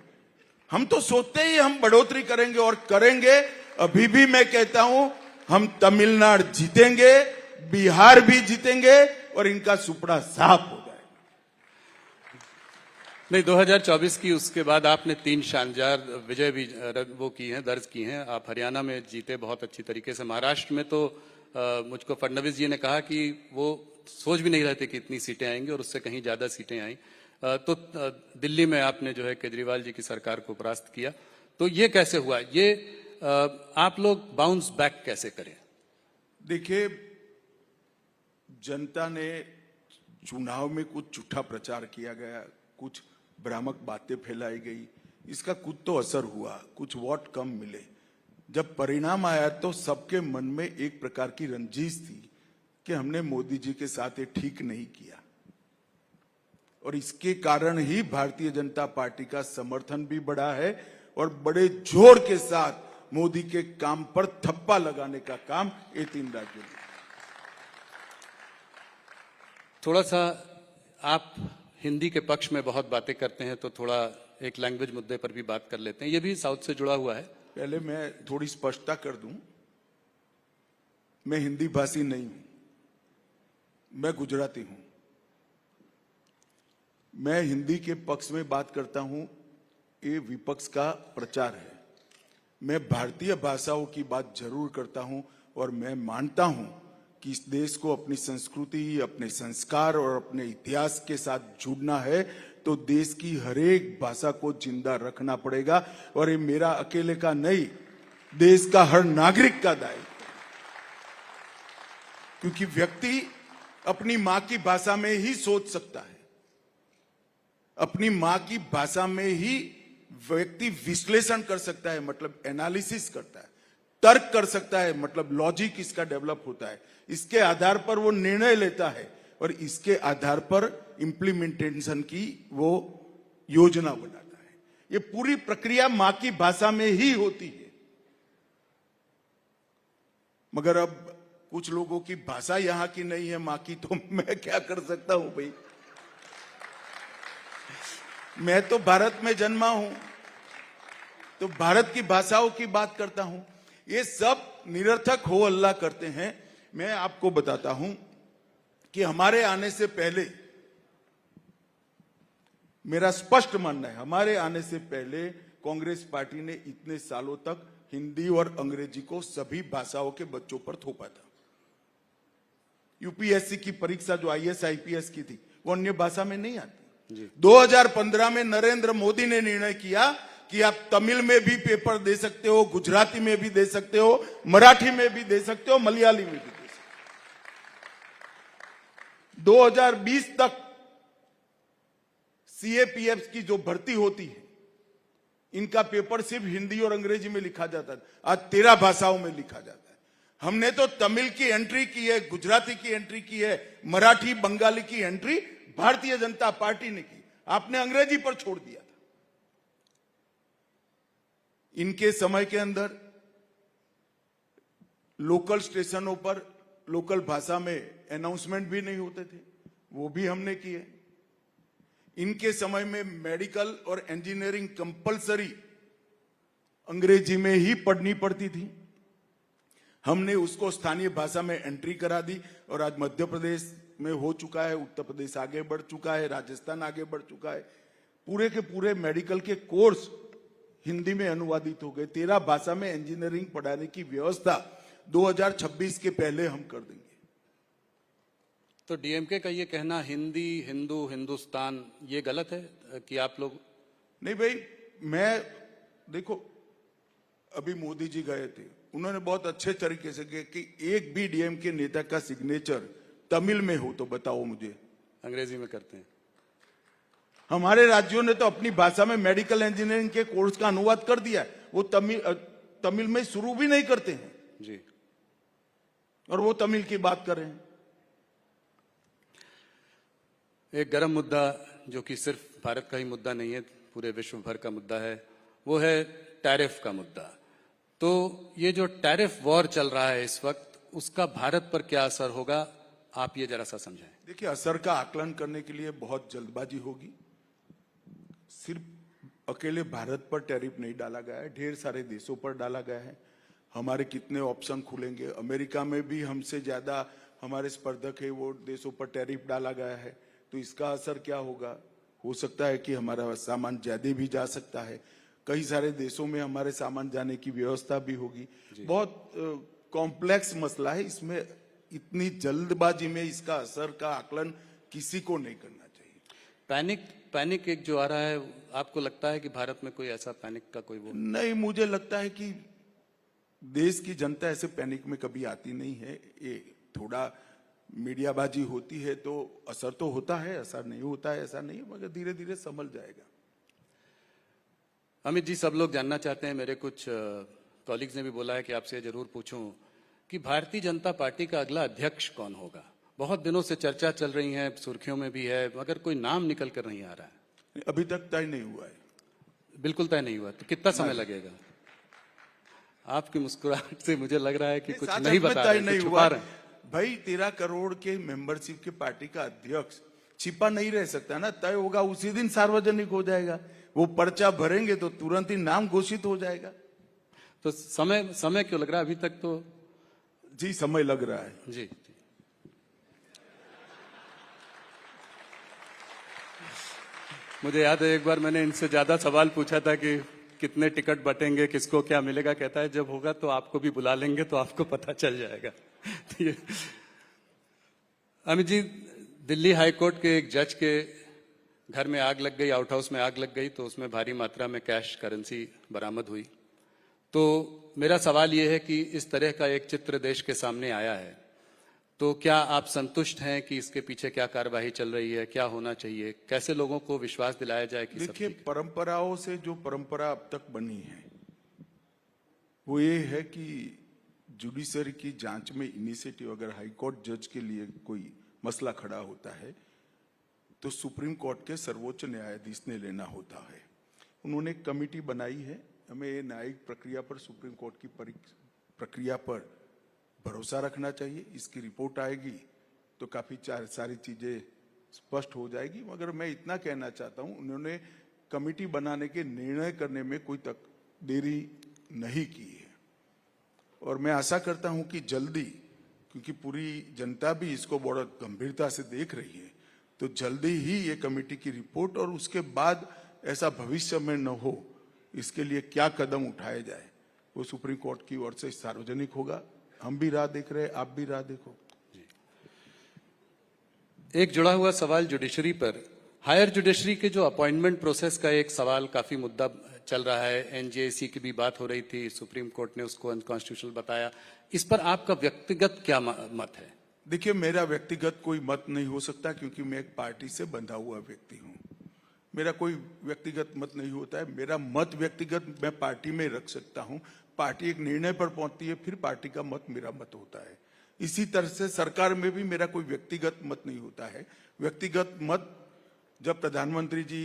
हम तो सोचते ही हम बढ़ोतरी करेंगे और करेंगे। अभी भी मैं कहता हूं हम तमिलनाडु जीतेंगे, बिहार भी जीतेंगे और इनका सुपड़ा साफ हो जाएगा। नहीं, 2024 की उसके बाद आपने 3 शानदार विजय भी वो की हैं, दर्ज की हैं। आप हरियाणा में जीते बहुत अच्छी तरीके से। महाराष्ट्र में तो मुझको फडणवीस जी ने कहा कि वो सोच भी नहीं रहे थे कि इतनी सीटें आएंगी और उससे कहीं ज्यादा सीटें आई। तो दिल्ली में आपने जो है केजरीवाल जी की सरकार को परास्त किया। तो ये कैसे हुआ? ये आप लोग बाउंस बैक कैसे करें? देखिए, जनता ने चुनाव में कुछ झूठा प्रचार किया गया, कुछ भ्रामक बातें फैलाई गई, इसका कुछ तो असर हुआ, कुछ वोट कम मिले। जब परिणाम आया तो सबके मन में एक प्रकार की रंजिश थी कि हमने मोदी जी के साथ ये ठीक नहीं किया, और इसके कारण ही भारतीय जनता पार्टी का समर्थन भी बढ़ा है और बड़े जोर के साथ मोदी के काम पर थप्पा लगाने का काम ये 3 राज्यों ने। थोड़ा सा आप हिंदी के पक्ष में बहुत बातें करते हैं, तो थोड़ा एक लैंग्वेज मुद्दे पर भी बात कर लेते हैं। ये भी साउथ से जुड़ा हुआ है। पहले मैं थोड़ी स्पष्टता कर दूं, मैं हिंदी भाषी नहीं हूं, मैं गुजराती हूं। मैं हिंदी के पक्ष में बात करता हूं, ये विपक्ष का प्रचार है। मैं भारतीय भाषाओं की बात जरूर करता हूं और मैं मानता हूं कि इस देश को अपनी संस्कृति, अपने संस्कार और अपने इतिहास के साथ जुड़ना है तो देश की हर एक भाषा को जिंदा रखना पड़ेगा, और ये मेरा अकेले का नहीं, देश का हर नागरिक का दायित्व है। क्योंकि व्यक्ति अपनी मां की भाषा में ही सोच सकता है, अपनी मां की भाषा में ही व्यक्ति विश्लेषण कर सकता है, मतलब एनालिसिस करता है, तर्क कर सकता है, मतलब लॉजिक इसका डेवलप होता है। इसके आधार पर वो निर्णय लेता है और इसके आधार पर इंप्लीमेंटेशन की वो योजना बनाता है। ये पूरी प्रक्रिया मां की भाषा में ही होती है। मगर अब कुछ लोगों की भाषा यहां की नहीं है मां की, तो मैं क्या कर सकता हूं भाई? मैं तो भारत में जन्मा हूं, तो भारत की भाषाओं की बात करता हूं। ये सब निरर्थक हो हल्ला करते हैं। मैं आपको बताता हूं कि हमारे आने से पहले, मेरा स्पष्ट मानना है, हमारे आने से पहले कांग्रेस पार्टी ने इतने सालों तक हिंदी और अंग्रेजी को सभी भाषाओं के बच्चों पर थोपा था। यूपीएससी की परीक्षा जो आईएएस आईपीएस की थी, वो अन्य भाषा में नहीं आती। 2015 में नरेंद्र मोदी ने निर्णय किया कि आप तमिल में भी पेपर दे सकते हो, गुजराती में भी दे सकते हो, मराठी में भी दे सकते हो, मलयाली में भी दे सकते हो। 2020 तक सीएपीएफ की जो भर्ती होती है, इनका पेपर सिर्फ हिंदी और अंग्रेजी में लिखा जाता था, आज 13 भाषाओं में लिखा जाता है। हमने तो तमिल की एंट्री की है, गुजराती की एंट्री की है, मराठी बंगाली की एंट्री भारतीय जनता पार्टी ने की, आपने अंग्रेजी पर छोड़ दिया था। इनके समय के अंदर लोकल स्टेशनों पर लोकल भाषा में अनाउंसमेंट भी नहीं होते थे, वो भी हमने किए। इनके समय में मेडिकल और इंजीनियरिंग कंपलसरी अंग्रेजी में ही पढ़नी पड़ती थी, हमने उसको स्थानीय भाषा में एंट्री करा दी और आज मध्य प्रदेश में हो चुका है, उत्तर प्रदेश आगे बढ़ चुका है, राजस्थान आगे बढ़ चुका है। पूरे के पूरे मेडिकल के कोर्स हिंदी में अनुवादित हो गए। 13 भाषा में इंजीनियरिंग पढ़ाने की व्यवस्था 2026 के पहले हम कर देंगे। तो डीएमके का ये कहना हिंदी, हिंदू, हिंदुस्तान, ये गलत है कि आप लोग? नहीं भाई, मैं देखो, अभी मोदी जी गए थे, उन्होंने बहुत अच्छे तरीके से कहा कि एक भी डीएमके नेता का सिग्नेचर तमिल में हो तो बताओ मुझे। अंग्रेजी में करते हैं। हमारे राज्यों ने तो अपनी भाषा में मेडिकल इंजीनियरिंग के कोर्स का अनुवाद कर दिया है, वो तमिल में शुरू भी नहीं करते हैं जी। और वो तमिल की बात कर रहे हैं। एक गर्म मुद्दा जो कि सिर्फ भारत का ही मुद्दा नहीं है, पूरे विश्व भर का मुद्दा है, वो है टैरिफ का मुद्दा। तो ये जो टैरिफ वॉर चल रहा है इस वक्त, उसका भारत पर क्या असर होगा, आप ये जरा सा समझाएं। देखिए, असर का आकलन करने के लिए बहुत जल्दबाजी होगी। सिर्फ अकेले भारत पर टैरिफ नहीं डाला गया है, ढेर सारे देशों पर डाला गया है। हमारे कितने ऑप्शन खुलेंगे, अमेरिका में भी हमसे ज्यादा हमारे स्पर्धक है, वो देशों पर टैरिफ डाला गया है, तो इसका असर क्या होगा। हो सकता है कि हमारा सामान ज्यादा भी जा सकता है, कई सारे देशों में हमारे सामान जाने की व्यवस्था भी होगी। बहुत कॉम्प्लेक्स मसला है, इसमें इतनी जल्दबाजी में इसका असर का आकलन किसी को नहीं करना चाहिए। पैनिक एक जो आ रहा है, आपको लगता है कि भारत में कोई ऐसा पैनिक का कोई वो नहीं, मुझे लगता है कि देश की जनता ऐसे पैनिक में कभी आती नहीं है। ये थोड़ा मीडियाबाजी होती है तो असर तो होता है, असर नहीं होता है ऐसा नहीं है, मगर धीरे धीरे संभल जाएगा। अमित जी, सब लोग जानना चाहते हैं, मेरे कुछ कॉलीग्स ने भी बोला है कि आपसे जरूर पूछूं कि भारतीय जनता पार्टी का अगला अध्यक्ष कौन होगा। बहुत दिनों से चर्चा चल रही है, सुर्खियों में भी है, मगर कोई नाम निकल कर नहीं आ रहा है। अभी तक तय नहीं हुआ है। बिल्कुल तय नहीं हुआ, तो कितना समय लगेगा? आपकी मुस्कुराहट से मुझे लग रहा है कि कुछ नहीं बता रहे, नहीं कुछ हुआ छुपा रहे हैं। भाई, 13 करोड़ के मेंबरशिप के पार्टी का अध्यक्ष छिपा नहीं रह सकता ना, तय होगा उसी दिन सार्वजनिक हो जाएगा। वो पर्चा भरेंगे तो तुरंत ही नाम घोषित हो जाएगा। तो समय क्यों लग रहा है अभी तक? तो जी, समय लग रहा है। जी। मुझे याद है एक बार मैंने इनसे ज्यादा सवाल पूछा था कि कितने टिकट बटेंगे, किसको क्या मिलेगा। कहता है जब होगा तो आपको भी बुला लेंगे तो आपको पता चल जाएगा। अमित जी, दिल्ली हाई कोर्ट के एक जज के घर में आग लग गई, आउट हाउस में आग लग गई, तो उसमें भारी मात्रा में कैश करेंसी बरामद हुई। तो मेरा सवाल यह है कि इस तरह का एक चित्र देश के सामने आया है, तो क्या आप संतुष्ट हैं कि इसके पीछे क्या कार्यवाही चल रही है, क्या होना चाहिए, कैसे लोगों को विश्वास दिलाया जाए कि देखिए, परंपराओं से जो परंपरा अब तक बनी है वो ये है कि जुडिशरी की जांच में इनिशिएटिव, अगर हाईकोर्ट जज के लिए कोई मसला खड़ा होता है तो सुप्रीम कोर्ट के सर्वोच्च न्यायाधीश ने लेना होता है। उन्होंने एक कमेटी बनाई है। हमें ये न्यायिक प्रक्रिया पर, सुप्रीम कोर्ट की प्रक्रिया पर भरोसा रखना चाहिए। इसकी रिपोर्ट आएगी तो काफी सारी चीजें स्पष्ट हो जाएगी। मगर मैं इतना कहना चाहता हूं, उन्होंने कमेटी बनाने के निर्णय करने में कोई तक देरी नहीं की है, और मैं आशा करता हूं कि जल्दी, क्योंकि पूरी जनता भी इसको बहुत गंभीरता से देख रही है, तो जल्दी ही ये कमेटी की रिपोर्ट, और उसके बाद ऐसा भविष्य में न हो इसके लिए क्या कदम उठाए जाए वो सुप्रीम कोर्ट की ओर से सार्वजनिक होगा। हम भी राह देख रहे हैं, आप भी राह देखो। एक जुड़ा हुआ सवाल जुडिशरी पर, हायर जुडिशरी के जो अपॉइंटमेंट प्रोसेस का एक सवाल काफी मुद्दा चल रहा है। एनजेसी की भी बात हो रही थी, सुप्रीम कोर्ट ने उसको अनकॉन्स्टिट्यूशनल बताया। इस पर आपका व्यक्तिगत क्या मत है? देखिए, मेरा व्यक्तिगत कोई मत नहीं हो सकता, क्योंकि मैं एक पार्टी से बंधा हुआ व्यक्ति हूं। मेरा कोई व्यक्तिगत मत नहीं होता है। मेरा मत व्यक्तिगत मैं पार्टी में रख सकता हूं। पार्टी एक निर्णय पर पहुंचती है, फिर पार्टी का मत मेरा मत होता है। इसी तरह से सरकार में भी मेरा कोई व्यक्तिगत मत नहीं होता है। व्यक्तिगत मत जब प्रधानमंत्री जी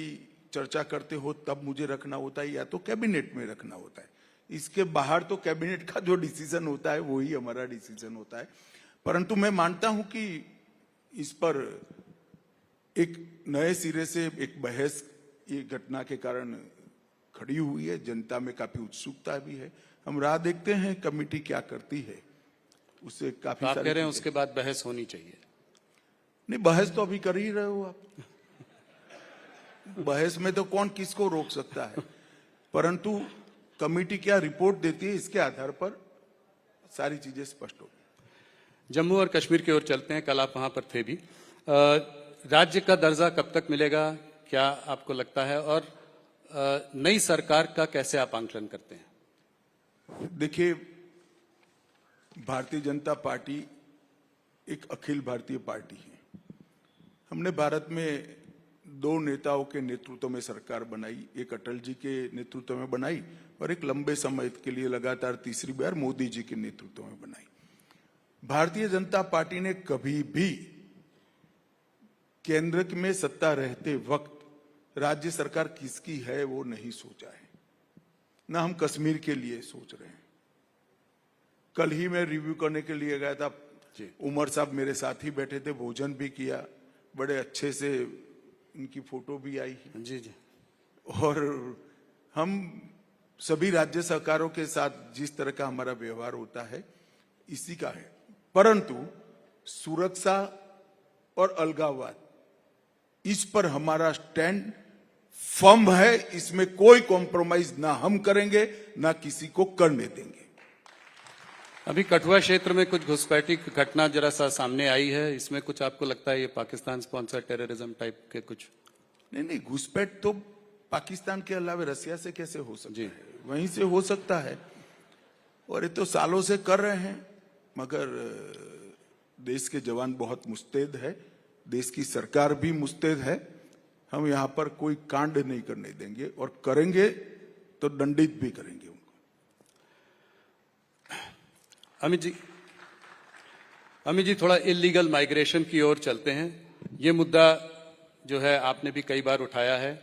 चर्चा करते हो तब मुझे रखना होता है, या तो कैबिनेट में रखना होता है। इसके बाहर तो कैबिनेट का जो डिसीजन होता है वही हमारा डिसीजन होता है। परंतु मैं मानता हूं कि इस पर एक नए सिरे से एक बहस ये घटना के कारण खड़ी हुई है। जनता में काफी उत्सुकता भी है। हम राह देखते हैं कमेटी क्या करती है, उससे काफी आप कह रहे हैं उसके बाद बहस होनी चाहिए? नहीं, बहस तो अभी कर ही रहे हो आप। बहस में तो कौन किसको रोक सकता है, परंतु कमेटी क्या रिपोर्ट देती है इसके आधार पर सारी चीजें स्पष्ट होगी। जम्मू और कश्मीर की ओर चलते हैं, कल आप वहां पर थे भी। राज्य का दर्जा कब तक मिलेगा, क्या आपको लगता है? और नई सरकार का कैसे आप आंकलन करते हैं? देखिए, भारतीय जनता पार्टी एक अखिल भारतीय पार्टी है। हमने भारत में दो नेताओं के नेतृत्व में सरकार बनाई, एक अटल जी के नेतृत्व में बनाई और एक लंबे समय के लिए लगातार तीसरी बार मोदी जी के नेतृत्व में बनाई। भारतीय जनता पार्टी ने कभी भी केंद्र में सत्ता रहते वक्त राज्य सरकार किसकी है वो नहीं सोचा है, ना हम कश्मीर के लिए सोच रहे हैं। कल ही मैं रिव्यू करने के लिए गया था, उमर साहब मेरे साथ ही बैठे थे, भोजन भी किया, बड़े अच्छे से इनकी फोटो भी आई है। जी जी। और हम सभी राज्य सरकारों के साथ जिस तरह का हमारा व्यवहार होता है इसी का है, परंतु सुरक्षा और अलगाववाद इस पर हमारा स्टैंड फर्म है, इसमें कोई कॉम्प्रोमाइज ना हम करेंगे ना किसी को करने देंगे। अभी कठुआ क्षेत्र में कुछ घुसपैठी की घटना जरा सा सामने आई है, इसमें कुछ आपको लगता है ये पाकिस्तान स्पॉन्सर टेररिज्म टाइप के कुछ? नहीं, घुसपैठ तो पाकिस्तान के अलावा रसिया से कैसे हो सकता है, वहीं से हो सकता है। और ये तो सालों से कर रहे हैं, मगर देश के जवान बहुत मुस्तैद है, देश की सरकार भी मुस्तैद है। हम यहाँ पर कोई कांड नहीं करने देंगे और करेंगे तो दंडित भी करेंगे। अमित जी थोड़ा इलीगल माइग्रेशन की ओर चलते हैं। ये मुद्दा जो है आपने भी कई बार उठाया है,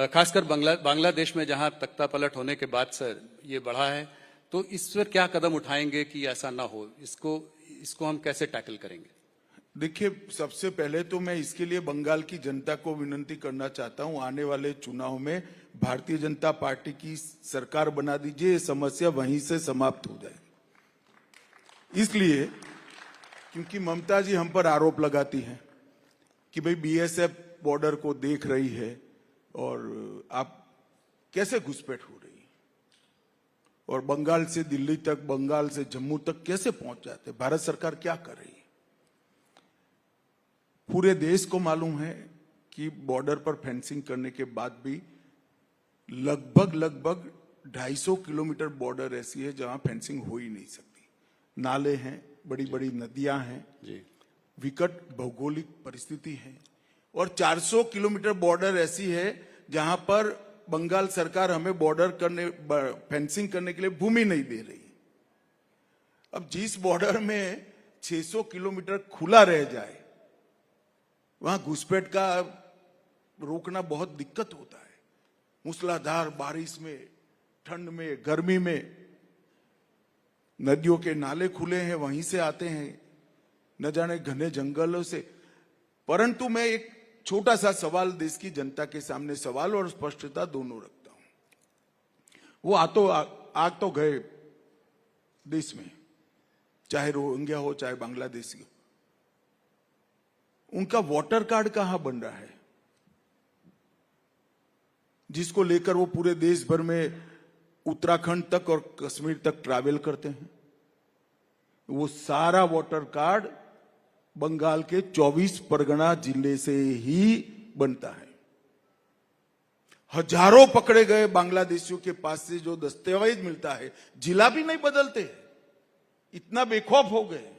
खासकर बांग्लादेश में जहां तख्ता पलट होने के बाद सर ये बढ़ा है, तो इस पर क्या कदम उठाएंगे कि ऐसा ना हो? इसको हम कैसे टैकल करेंगे? देखिए, सबसे पहले तो मैं इसके लिए बंगाल की जनता को विनती करना चाहता हूं, आने वाले चुनाव में भारतीय जनता पार्टी की सरकार बना दीजिए, ये समस्या वहीं से समाप्त हो जाए। इसलिए क्योंकि ममता जी हम पर आरोप लगाती हैं कि भाई बीएसएफ बॉर्डर को देख रही है और आप कैसे घुसपैठ हो रही है, और बंगाल से दिल्ली तक, बंगाल से जम्मू तक कैसे पहुंच जाते, भारत सरकार क्या कर रही है। पूरे देश को मालूम है कि बॉर्डर पर फेंसिंग करने के बाद भी लगभग 250 किलोमीटर बॉर्डर ऐसी है जहां फेंसिंग हो ही नहीं सकती। नाले हैं, बड़ी बड़ी नदियां हैं, विकट भौगोलिक परिस्थिति है, और 400 किलोमीटर बॉर्डर ऐसी है जहां पर बंगाल सरकार हमें फेंसिंग करने के लिए भूमि नहीं दे रही। अब जिस बॉर्डर में 600 किलोमीटर खुला रह जाए वहां घुसपैठ का रोकना बहुत दिक्कत होता है। मूसलाधार बारिश में, ठंड में, गर्मी में नदियों के नाले खुले हैं, वहीं से आते हैं, न जाने घने जंगलों से। परंतु मैं एक छोटा सा सवाल देश की जनता के सामने, सवाल और स्पष्टता दोनों रखता हूं। वो आग तो गए देश में, चाहे रोहिंग्या हो चाहे बांग्लादेशी हो, उनका वोटर कार्ड कहां बन रहा है जिसको लेकर वो पूरे देश भर में उत्तराखंड तक और कश्मीर तक ट्रैवल करते हैं। वो सारा वोटर कार्ड बंगाल के 24 परगना जिले से ही बनता है। हजारों पकड़े गए बांग्लादेशियों के पास से जो दस्तावेज मिलता है, जिला भी नहीं बदलते, इतना बेखौफ हो गए।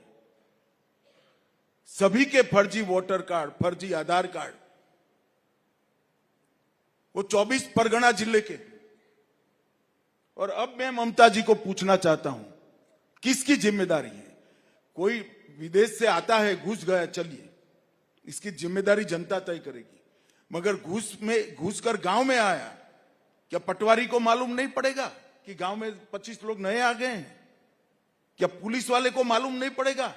सभी के फर्जी वोटर कार्ड, फर्जी आधार कार्ड, वो 24 परगना जिले के। और अब मैं ममता जी को पूछना चाहता हूं, किसकी जिम्मेदारी है? कोई विदेश से आता है, घुस गया, चलिए, इसकी जिम्मेदारी जनता तय करेगी। मगर घुस कर गांव में आया, क्या पटवारी को मालूम नहीं पड़ेगा कि गांव में 25 लोग नए आ गए हैं? क्या पुलिस वाले को मालूम नहीं पड़ेगा?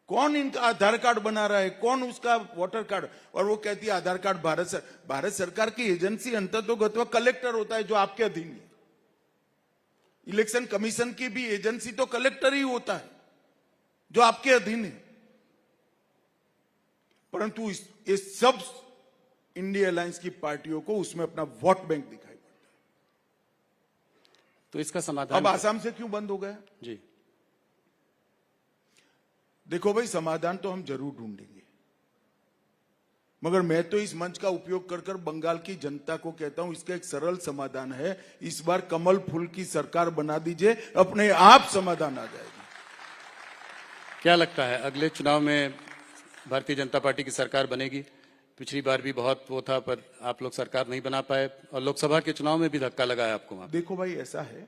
कौन इनका आधार कार्ड बना रहा है, कौन उसका वोटर कार्ड? और वो कहती है आधार कार्ड भारत सरकार की एजेंसी अंततोगत्वा कलेक्टर होता है जो आपके अधीन है। इलेक्शन कमीशन की भी एजेंसी तो कलेक्टर ही होता है जो आपके अधीन है। परंतु ये सब इंडिया अलायंस की पार्टियों को उसमें अपना वोट बैंक दिखाई पड़ता है। तो इसका समाधान अब आसाम से क्यों बंद हो गया? जी देखो भाई, समाधान तो हम जरूर ढूंढेंगे, मगर मैं तो इस मंच का उपयोग कर कर बंगाल की जनता को कहता हूं, इसका एक सरल समाधान है, इस बार कमल फूल की सरकार बना दीजिए, अपने आप समाधान आ जाएगा। क्या लगता है अगले चुनाव में भारतीय जनता पार्टी की सरकार बनेगी? पिछली बार भी बहुत वो था, पर आप लोग सरकार नहीं बना पाए और लोकसभा के चुनाव में भी धक्का लगा है आपको वहां। देखो भाई, ऐसा है,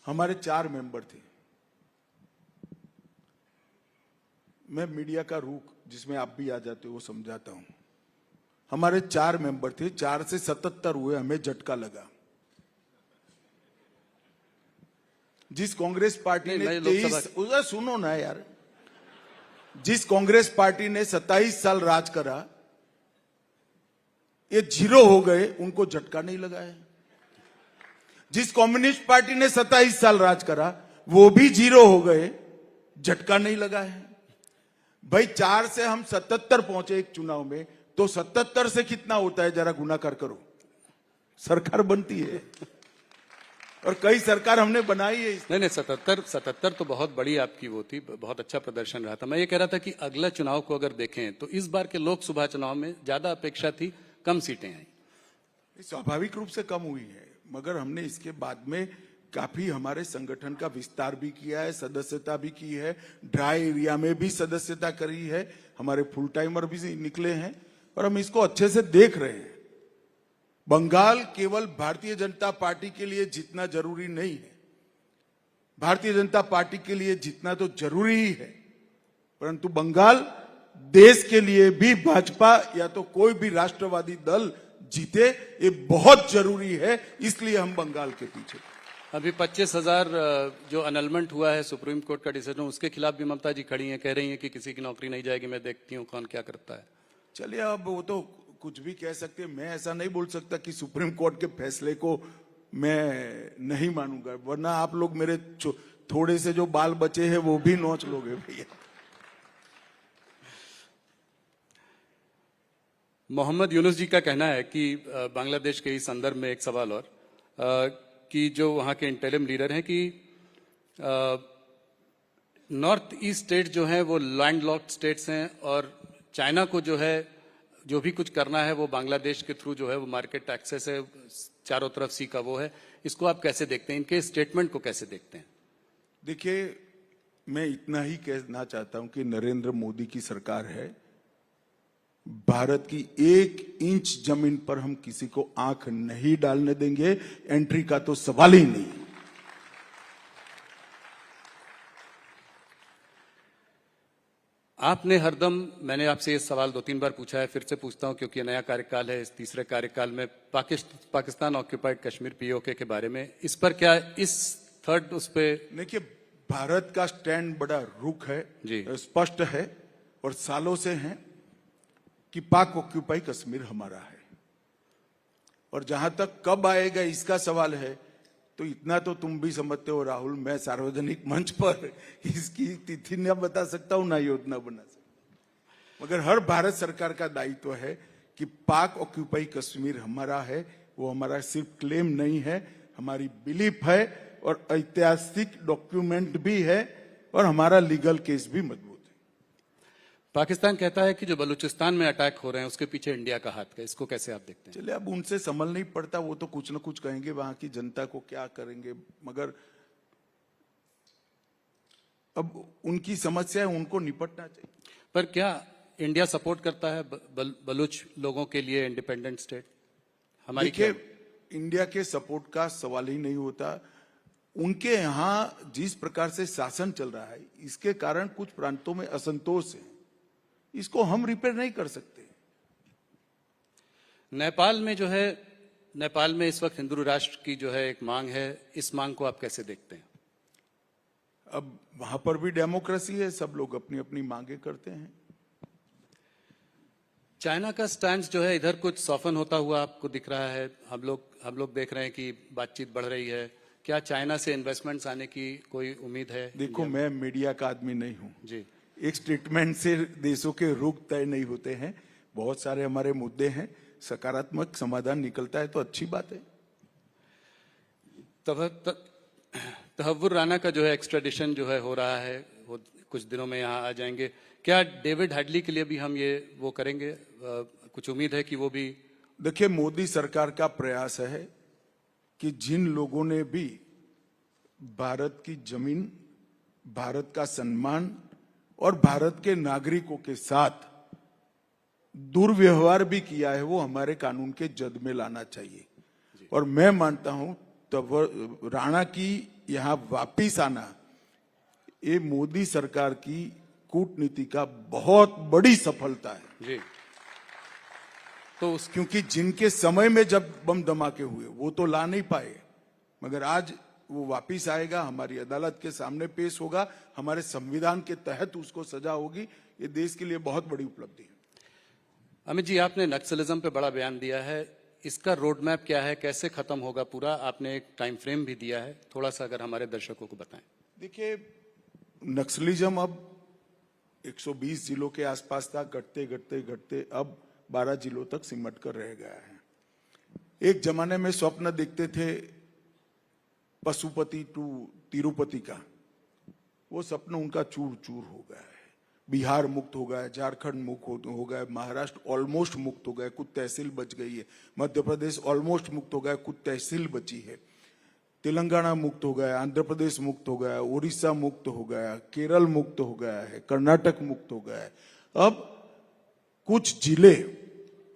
हमारे 4 मेंबर थे। मैं मीडिया का रुख जिसमें आप भी आ जाते हो वो समझाता हूं। हमारे 4 मेंबर थे, 4 से 77 हुए, हमें झटका लगा। जिस कांग्रेस पार्टी ने 23, सुनो ना यार, जिस कांग्रेस पार्टी ने 27 साल राज करा, ये 0 हो गए, उनको झटका नहीं लगा है। जिस कम्युनिस्ट पार्टी ने 27 साल राज करा, वो भी 0 हो गए, झटका नहीं लगा है। भाई 4 से हम 77 पहुंचे एक चुनाव में, तो 77 से कितना होता है जरा गुणाकार करो। सरकार बनती है और कई सरकार हमने बनाई है। नहीं 77 तो बहुत बड़ी आपकी वो थी, बहुत अच्छा प्रदर्शन रहा था। मैं ये कह रहा था कि अगला चुनाव को अगर देखें तो इस बार के लोकसभा चुनाव में ज्यादा अपेक्षा थी, कम सीटें आई। स्वाभाविक रूप से कम हुई है, मगर हमने इसके बाद में काफी हमारे संगठन का विस्तार भी किया है, सदस्यता भी की है, ड्राई एरिया में भी सदस्यता करी है, हमारे फुल टाइमर भी निकले हैं और हम इसको अच्छे से देख रहे हैं। बंगाल केवल भारतीय जनता पार्टी के लिए जीतना जरूरी नहीं है, भारतीय जनता पार्टी के लिए जीतना तो जरूरी ही है, परंतु बंगाल देश के लिए भी भाजपा या तो कोई भी राष्ट्रवादी दल जीते, ये बहुत जरूरी है, इसलिए हम बंगाल के पीछे। अभी 25,000 जो अनलमेंट हुआ है सुप्रीम कोर्ट का डिसीजन, उसके खिलाफ भी ममता जी खड़ी हैं, कह रही हैं कि किसी की नौकरी नहीं जाएगी, मैं देखती हूँ कौन क्या करता है। चलिए, अब वो तो कुछ भी कह सकते हैं, मैं ऐसा नहीं बोल सकता कि सुप्रीम कोर्ट के फैसले को मैं नहीं मानूंगा, वरना आप लोग मेरे थोड़े से जो बाल बचे हैं वो भी नोच लोगे भैया। मोहम्मद यूनुस जी का कहना है कि बांग्लादेश के इस संदर्भ में एक सवाल और कि जो वहां के इंटरिम लीडर हैं कि नॉर्थ ईस्ट स्टेट जो है वो लैंडलॉक्ड स्टेट्स हैं और चाइना को जो है जो भी कुछ करना है वो बांग्लादेश के थ्रू जो है वो मार्केट एक्सेस है, चारों तरफ सी का वो है। इसको आप कैसे देखते हैं, इनके स्टेटमेंट को कैसे देखते हैं? देखिए, मैं इतना ही कहना चाहता हूं कि नरेंद्र मोदी की सरकार है, भारत की 1 इंच जमीन पर हम किसी को आंख नहीं डालने देंगे, एंट्री का तो सवाल ही नहीं। आपने हरदम, मैंने आपसे ये सवाल 2-3 बार पूछा है, फिर से पूछता हूं क्योंकि नया कार्यकाल है, इस तीसरे कार्यकाल में पाकिस्तान ऑक्यूपाइड कश्मीर पीओके के बारे में, इस पर क्या इस थर्ड उस पे? देखिए, भारत का स्टैंड बड़ा रुख है जी, स्पष्ट है और सालों से है कि पाक ऑक्यूपाई कश्मीर हमारा है, और जहां तक कब आएगा इसका सवाल है तो इतना तो तुम भी समझते हो राहुल, मैं सार्वजनिक मंच पर इसकी तिथि न बता सकता हूं ना योजना बना सकता, मगर हर भारत सरकार का दायित्व है कि पाक ऑक्यूपाई कश्मीर हमारा है। वो हमारा सिर्फ क्लेम नहीं है, हमारी बिलीफ है और ऐतिहासिक डॉक्यूमेंट भी है और हमारा लीगल केस भी मजबूत है। पाकिस्तान कहता है कि जो बलूचिस्तान में अटैक हो रहे हैं उसके पीछे इंडिया का हाथ है, इसको कैसे आप देखते हैं? चलिए, अब उनसे संभल नहीं पड़ता, वो तो कुछ ना कुछ कहेंगे, वहां की जनता को क्या करेंगे, मगर अब उनकी समस्या है, उनको निपटना चाहिए। पर क्या इंडिया सपोर्ट करता है बलूच लोगों के लिए इंडिपेंडेंट स्टेट? हमारी इंडिया के सपोर्ट का सवाल ही नहीं होता। उनके यहाँ जिस प्रकार से शासन चल रहा है, इसके कारण कुछ प्रांतों में असंतोष है, इसको हम रिपेयर नहीं कर सकते। नेपाल में जो है, नेपाल में इस वक्त हिंदू राष्ट्र की जो है एक मांग है, इस मांग को आप कैसे देखते हैं? अब वहां पर भी डेमोक्रेसी है, सब लोग अपनी अपनी मांगे करते हैं। चाइना का स्टैंड जो है इधर कुछ सॉफन होता हुआ आपको दिख रहा है, हम लोग देख रहे हैं कि बातचीत बढ़ रही है, क्या चाइना से इन्वेस्टमेंट्स आने की कोई उम्मीद है? देखो, मैं मीडिया का आदमी नहीं हूं जी, एक स्टेटमेंट से देशों के रुख तय नहीं होते हैं, बहुत सारे हमारे मुद्दे हैं, सकारात्मक समाधान निकलता है तो अच्छी बात है। तहव्वुर राना का जो है एक्स्ट्राडिशन जो है हो रहा है, वो कुछ दिनों में यहाँ आ जाएंगे। क्या डेविड हेडली के लिए भी हम ये वो करेंगे? कुछ उम्मीद है कि वो भी? देखिए, मोदी सरकार का प्रयास है कि जिन लोगों ने भी भारत की जमीन, भारत का सम्मान और भारत के नागरिकों के साथ दुर्व्यवहार भी किया है, वो हमारे कानून के जद में लाना चाहिए। और मैं मानता हूं तब राणा की यहां वापिस आना ये मोदी सरकार की कूटनीति का बहुत बड़ी सफलता है जी। तो क्योंकि जिनके समय में जब बम धमाके हुए वो तो ला नहीं पाए, मगर आज वो वापिस आएगा, हमारी अदालत के सामने पेश होगा, हमारे संविधान के तहत उसको सजा होगी। ये देश के लिए बहुत बड़ी उपलब्धि है। अमित जी, आपने नक्सलिज्म पे बड़ा बयान दिया है, इसका रोड मैप क्या है, कैसे खत्म होगा पूरा? आपने एक टाइम फ्रेम भी दिया है, थोड़ा सा अगर हमारे दर्शकों को बताएं। देखिए, नक्सलिज्म अब 120 जिलों के आसपास था, घटते घटते घटते अब 12 जिलों तक सिमट कर रह गया है। एक जमाने में स्वप्न देखते थे पशुपति टू तिरुपति का, वो सपना उनका चूर चूर हो गया है। बिहार मुक्त हो गया, झारखंड मुक्त हो गया, महाराष्ट्र ऑलमोस्ट मुक्त हो गया, कुछ तहसील बच गई है, मध्य प्रदेश ऑलमोस्ट मुक्त हो गया, कुछ तहसील बची है, तेलंगाना मुक्त हो गया, आंध्र प्रदेश मुक्त हो गया, उड़ीसा मुक्त हो गया, केरल मुक्त हो गया है, कर्नाटक मुक्त हो गया है। अब कुछ जिले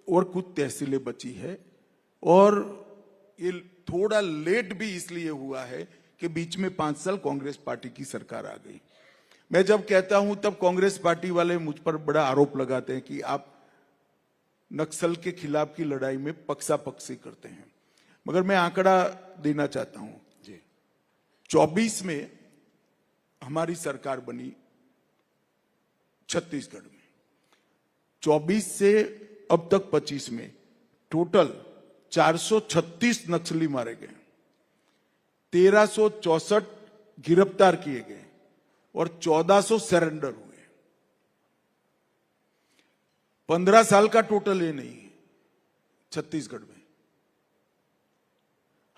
और कुछ तहसीलें बची है, और ये थोड़ा लेट भी इसलिए हुआ है कि बीच में 5 साल कांग्रेस पार्टी की सरकार आ गई। मैं जब कहता हूं तब कांग्रेस पार्टी वाले मुझ पर बड़ा आरोप लगाते हैं कि आप नक्सल के खिलाफ की लड़ाई में पक्षापक्षी करते हैं, मगर मैं आंकड़ा देना चाहता हूं जी। 24 में हमारी सरकार बनी छत्तीसगढ़ में, 24 से अब तक 25 में टोटल 436 नक्सली मारे गए, 1364 गिरफ्तार किए गए और 1400 सरेंडर हुए। 15 साल का टोटल ये नहीं है। छत्तीसगढ़ में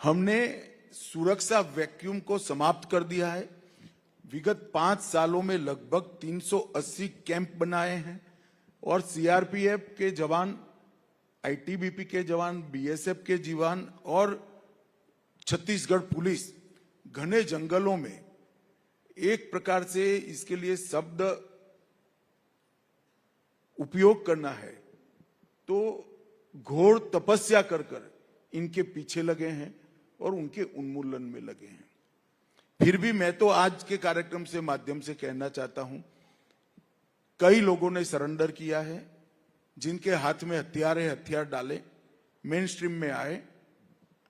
हमने सुरक्षा वैक्यूम को समाप्त कर दिया है। विगत 5 सालों में लगभग 380 कैंप बनाए हैं और सीआरपीएफ के जवान, आईटीबीपी के जवान, बीएसएफ के जवान और छत्तीसगढ़ पुलिस घने जंगलों में, एक प्रकार से इसके लिए शब्द उपयोग करना है तो घोर तपस्या कर कर इनके पीछे लगे हैं और उनके उन्मूलन में लगे हैं। फिर भी मैं तो आज के कार्यक्रम से माध्यम से कहना चाहता हूं, कई लोगों ने सरेंडर किया है, जिनके हाथ में हथियार है, हथियार डाले, मेन स्ट्रीम में आए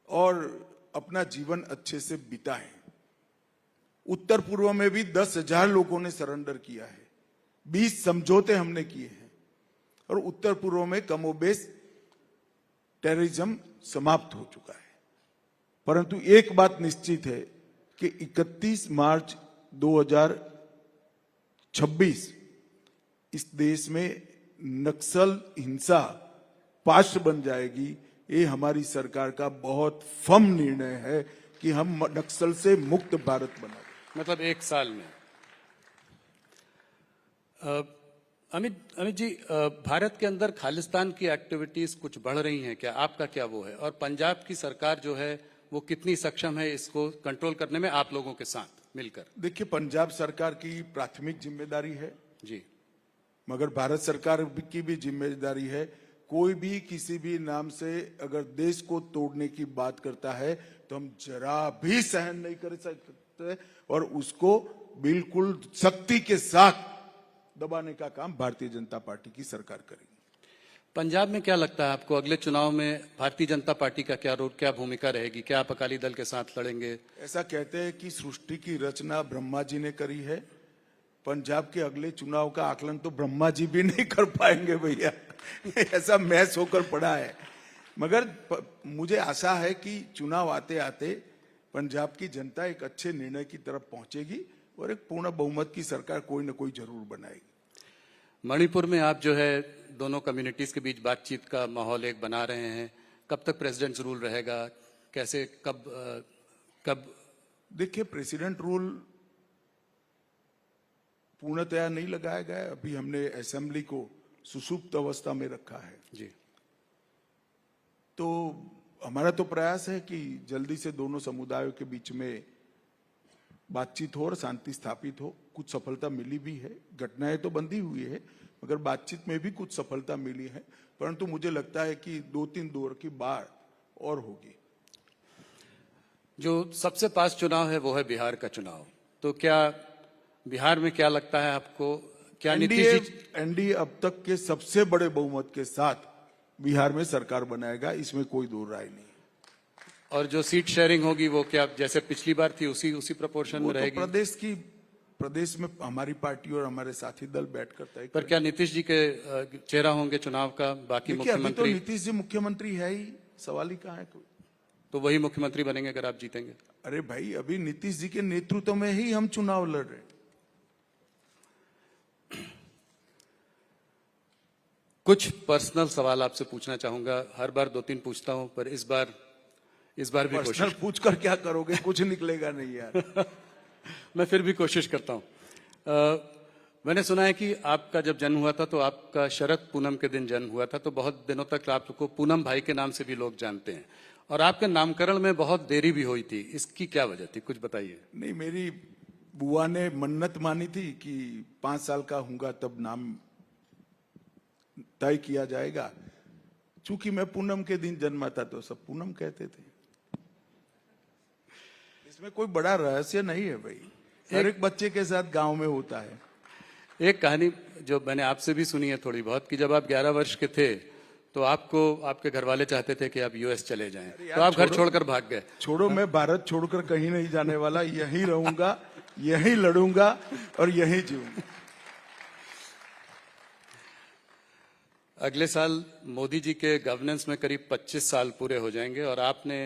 और अपना जीवन अच्छे से बिताए। उत्तर पूर्व में भी 10,000 लोगों ने सरेंडर किया है, 20 समझौते हमने किए हैं और उत्तर पूर्व में कमोबेश टेररिज्म समाप्त हो चुका है। परंतु एक बात निश्चित है कि 31 मार्च 2026 इस देश में नक्सल हिंसा पाश बन जाएगी। ये हमारी सरकार का बहुत फर्म निर्णय है कि हम नक्सल से मुक्त भारत बनाएं। मतलब 1 साल में। अमित जी, भारत के अंदर खालिस्तान की एक्टिविटीज कुछ बढ़ रही हैं क्या? आपका क्या वो है? और पंजाब की सरकार जो है वो कितनी सक्षम है इसको कंट्रोल करने में आप लोगों के साथ मिलकर? देखिए, पंजाब सरकार की प्राथमिक जिम्मेदारी है जी, मगर भारत सरकार की भी जिम्मेदारी है। कोई भी किसी भी नाम से अगर देश को तोड़ने की बात करता है तो हम जरा भी सहन नहीं कर सकते और उसको बिल्कुल सख्ती के साथ दबाने का काम भारतीय जनता पार्टी की सरकार करेगी। पंजाब में क्या लगता है आपको, अगले चुनाव में भारतीय जनता पार्टी का क्या भूमिका रहेगी? क्या आप अकाली दल के साथ लड़ेंगे? ऐसा कहते हैं कि सृष्टि की रचना ब्रह्मा जी ने करी है, पंजाब के अगले चुनाव का आकलन तो ब्रह्मा जी भी नहीं कर पाएंगे भैया। ऐसा मैच होकर पड़ा है। मगर मुझे आशा है कि चुनाव आते आते पंजाब की जनता एक अच्छे निर्णय की तरफ पहुंचेगी और एक पूर्ण बहुमत की सरकार कोई न कोई जरूर बनाएगी। मणिपुर में आप जो है दोनों कम्युनिटीज के बीच बातचीत का माहौल एक बना रहे हैं, कब तक प्रेसिडेंट रूल रहेगा? कैसे, कब? देखिए, प्रेसिडेंट रूल पूर्णतया नहीं लगाया गया है। अभी हमने असेंबली को सुषुप्त अवस्था में रखा है। जी। तो हमारा तो प्रयास है कि जल्दी से दोनों समुदायों के बीच में बातचीत हो और शांति स्थापित हो। कुछ सफलता मिली भी है, घटनाएं तो बंदी हुई है, मगर बातचीत में भी कुछ सफलता मिली है। परंतु मुझे लगता है कि 2-3 दौर की बाढ़ और होगी। जो सबसे पास चुनाव है वो है बिहार का चुनाव। तो क्या बिहार में क्या लगता है आपको, क्या नीतीश जी एनडीए अब तक के सबसे बड़े बहुमत के साथ बिहार में सरकार बनाएगा, इसमें कोई दो राय नहीं। और जो सीट शेयरिंग होगी वो क्या जैसे पिछली बार थी उसी प्रोपोर्शन में रहेगी? प्रदेश में हमारी पार्टी और हमारे साथी दल बैठकर तय पर क्या नीतीश जी के चेहरा होंगे चुनाव का? बाकी देखिए, अभी तो मुख्यमंत्री नीतीश जी मुख्यमंत्री है ही, सवाल ही कहाँ है कोई। तो वही मुख्यमंत्री बनेंगे अगर आप जीतेंगे? अरे भाई, अभी नीतीश जी के नेतृत्व में ही हम चुनाव लड़ रहे हैं। कुछ पर्सनल सवाल आपसे पूछना चाहूंगा। हर बार 2-3 पूछता हूं, पर इस बार भी कोशिश। पूछकर क्या करोगे? कुछ निकलेगा नहीं यार। मैं फिर भी कोशिश करता हूं। मैंने सुना है कि आपका जब जन्म हुआ था तो आपका शरद पूनम के दिन जन्म हुआ था, तो बहुत दिनों तक आपको पूनम भाई के नाम से भी लोग जानते हैं, और आपके नामकरण में बहुत देरी भी हुई थी। इसकी क्या वजह थी, कुछ बताइए। नहीं, मेरी बुआ ने मन्नत मानी थी कि 5 साल का होऊंगा तब नाम तय किया जाएगा। चूंकि मैं पूनम के दिन जन्मा था तो सब पूनम कहते थे। इसमें कोई बड़ा रहस्य नहीं है भाई, हर एक बच्चे के साथ गांव में होता है। एक कहानी जो मैंने आपसे भी सुनी है थोड़ी बहुत, कि जब आप 11 वर्ष के थे तो आपको आपके घर वाले चाहते थे कि आप यूएस चले जाएं, तो आप घर छोड़कर भाग गए। छोड़ो, मैं भारत छोड़कर कहीं नहीं जाने वाला, यहीं रहूंगा, यहीं लड़ूंगा और यहीं जीऊंगा। अगले साल मोदी जी के गवर्नेंस में करीब 25 साल पूरे हो जाएंगे, और आपने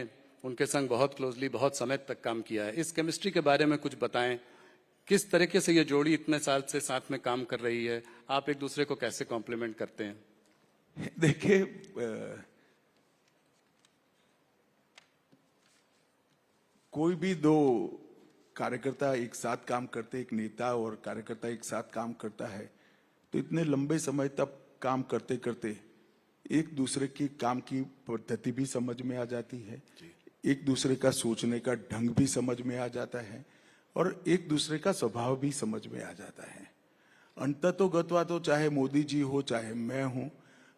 उनके संग बहुत क्लोजली बहुत समय तक काम किया है। इस केमिस्ट्री के बारे में कुछ बताएं। किस तरीके से ये जोड़ी इतने साल से साथ में काम कर रही है? आप एक दूसरे को कैसे कॉम्प्लीमेंट करते हैं? देखिए, कोई भी दो कार्यकर्ता एक साथ काम करते, एक नेता और कार्यकर्ता एक साथ काम करता है, तो इतने लंबे समय तक काम करते करते एक दूसरे की काम की पद्धति भी समझ में आ जाती है, एक दूसरे का सोचने का ढंग भी समझ में आ जाता है, और एक दूसरे का स्वभाव भी समझ में आ जाता है। अंततोगत्वा तो चाहे मोदी जी हो चाहे मैं हूं,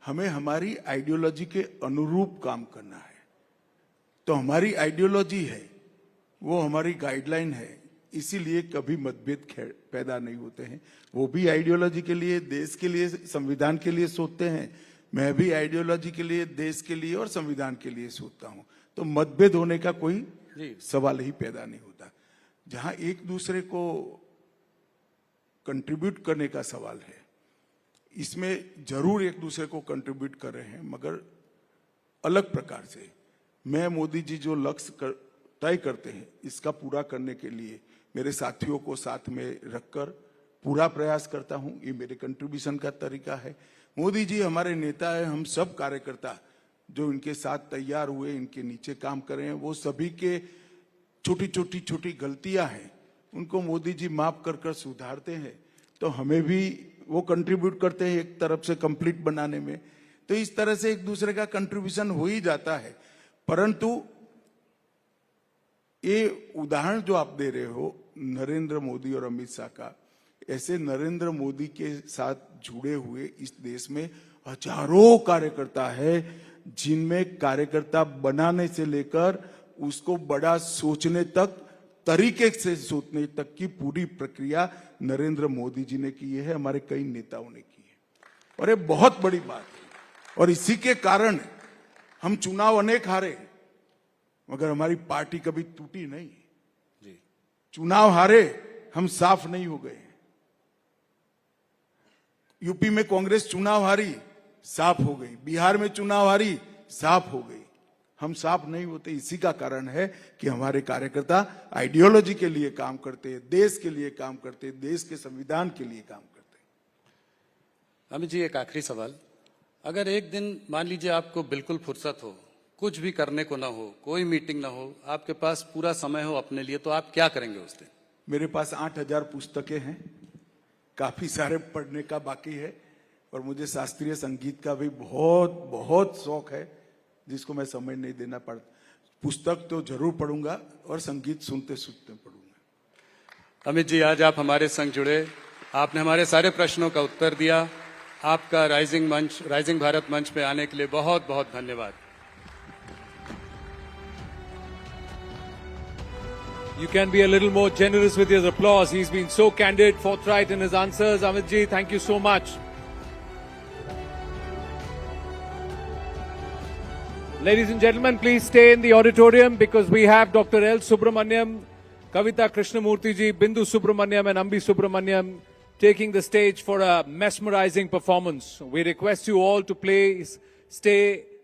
हमें हमारी आइडियोलॉजी के अनुरूप काम करना है। तो हमारी आइडियोलॉजी है, वो हमारी गाइडलाइन है, इसीलिए कभी मतभेद पैदा नहीं होते हैं। वो भी आइडियोलॉजी के लिए, देश के लिए, संविधान के लिए सोचते हैं, मैं भी आइडियोलॉजी के लिए, देश के लिए और संविधान के लिए सोचता हूं। तो मतभेद होने का कोई सवाल ही पैदा नहीं होता। जहां एक दूसरे को कंट्रीब्यूट करने का सवाल है, इसमें जरूर एक दूसरे को कंट्रीब्यूट कर रहे हैं, मगर अलग प्रकार से। मैं मोदी जी जो लक्ष्य तय करते हैं, इसका पूरा करने के लिए मेरे साथियों को साथ में रखकर पूरा प्रयास करता हूं। ये मेरे कंट्रीब्यूशन का तरीका है। मोदी जी हमारे नेता है, हम सब कार्यकर्ता जो इनके साथ तैयार हुए, इनके नीचे काम कर रहे हैं, वो सभी के छोटी गलतियां हैं, उनको मोदी जी माफ कर सुधारते हैं। तो हमें भी वो कंट्रीब्यूट करते हैं एक तरफ से कंप्लीट बनाने में। तो इस तरह से एक दूसरे का कंट्रीब्यूशन हो ही जाता है। परंतु ये उदाहरण जो आप दे रहे हो नरेंद्र मोदी और अमित शाह का, ऐसे नरेंद्र मोदी के साथ जुड़े हुए इस देश में हजारों कार्यकर्ता है, जिनमें कार्यकर्ता बनाने से लेकर उसको बड़ा सोचने तक, तरीके से सोचने तक की पूरी प्रक्रिया नरेंद्र मोदी जी ने की है, हमारे कई नेताओं ने की है, और ये बहुत बड़ी बात है। और इसी के कारण हम चुनाव अनेक हारे, मगर हमारी पार्टी कभी टूटी नहीं जी। चुनाव हारे, हम साफ नहीं हो गए। यूपी में कांग्रेस चुनाव हारी, साफ हो गई। बिहार में चुनाव हारी, साफ हो गई। हम साफ नहीं होते, इसी का कारण है कि हमारे कार्यकर्ता आइडियोलॉजी के लिए काम करते हैं, देश के लिए काम करते हैं, देश के संविधान के लिए काम करते हैं। अमित जी, एक आखिरी सवाल। अगर एक दिन मान लीजिए आपको बिल्कुल फुर्सत हो, कुछ भी करने को ना हो, कोई मीटिंग ना हो, आपके पास पूरा समय हो अपने लिए, तो आप क्या करेंगे उस दिन? मेरे पास 8000 पुस्तकें हैं, काफी सारे पढ़ने का बाकी है और मुझे शास्त्रीय संगीत का भी बहुत बहुत शौक है, जिसको मैं समय नहीं देना पड़ता। पुस्तक तो जरूर पढ़ूंगा और संगीत सुनते सुनते पढ़ूंगा। अमित जी, आज आप हमारे संग जुड़े, आपने हमारे सारे प्रश्नों का उत्तर दिया। आपका राइजिंग भारत मंच पे आने के लिए बहुत बहुत धन्यवाद। You can be a little more generous with your applause. He's been so candid, forthright in his answers. Amit ji, thank you so much. Ladies and gentlemen, please stay in the auditorium because we have Dr. L. Subramaniam, Kavita Krishnamurthy ji, Bindu Subramaniam and Ambi Subramaniam taking the stage for a mesmerizing performance. We request you all to please stay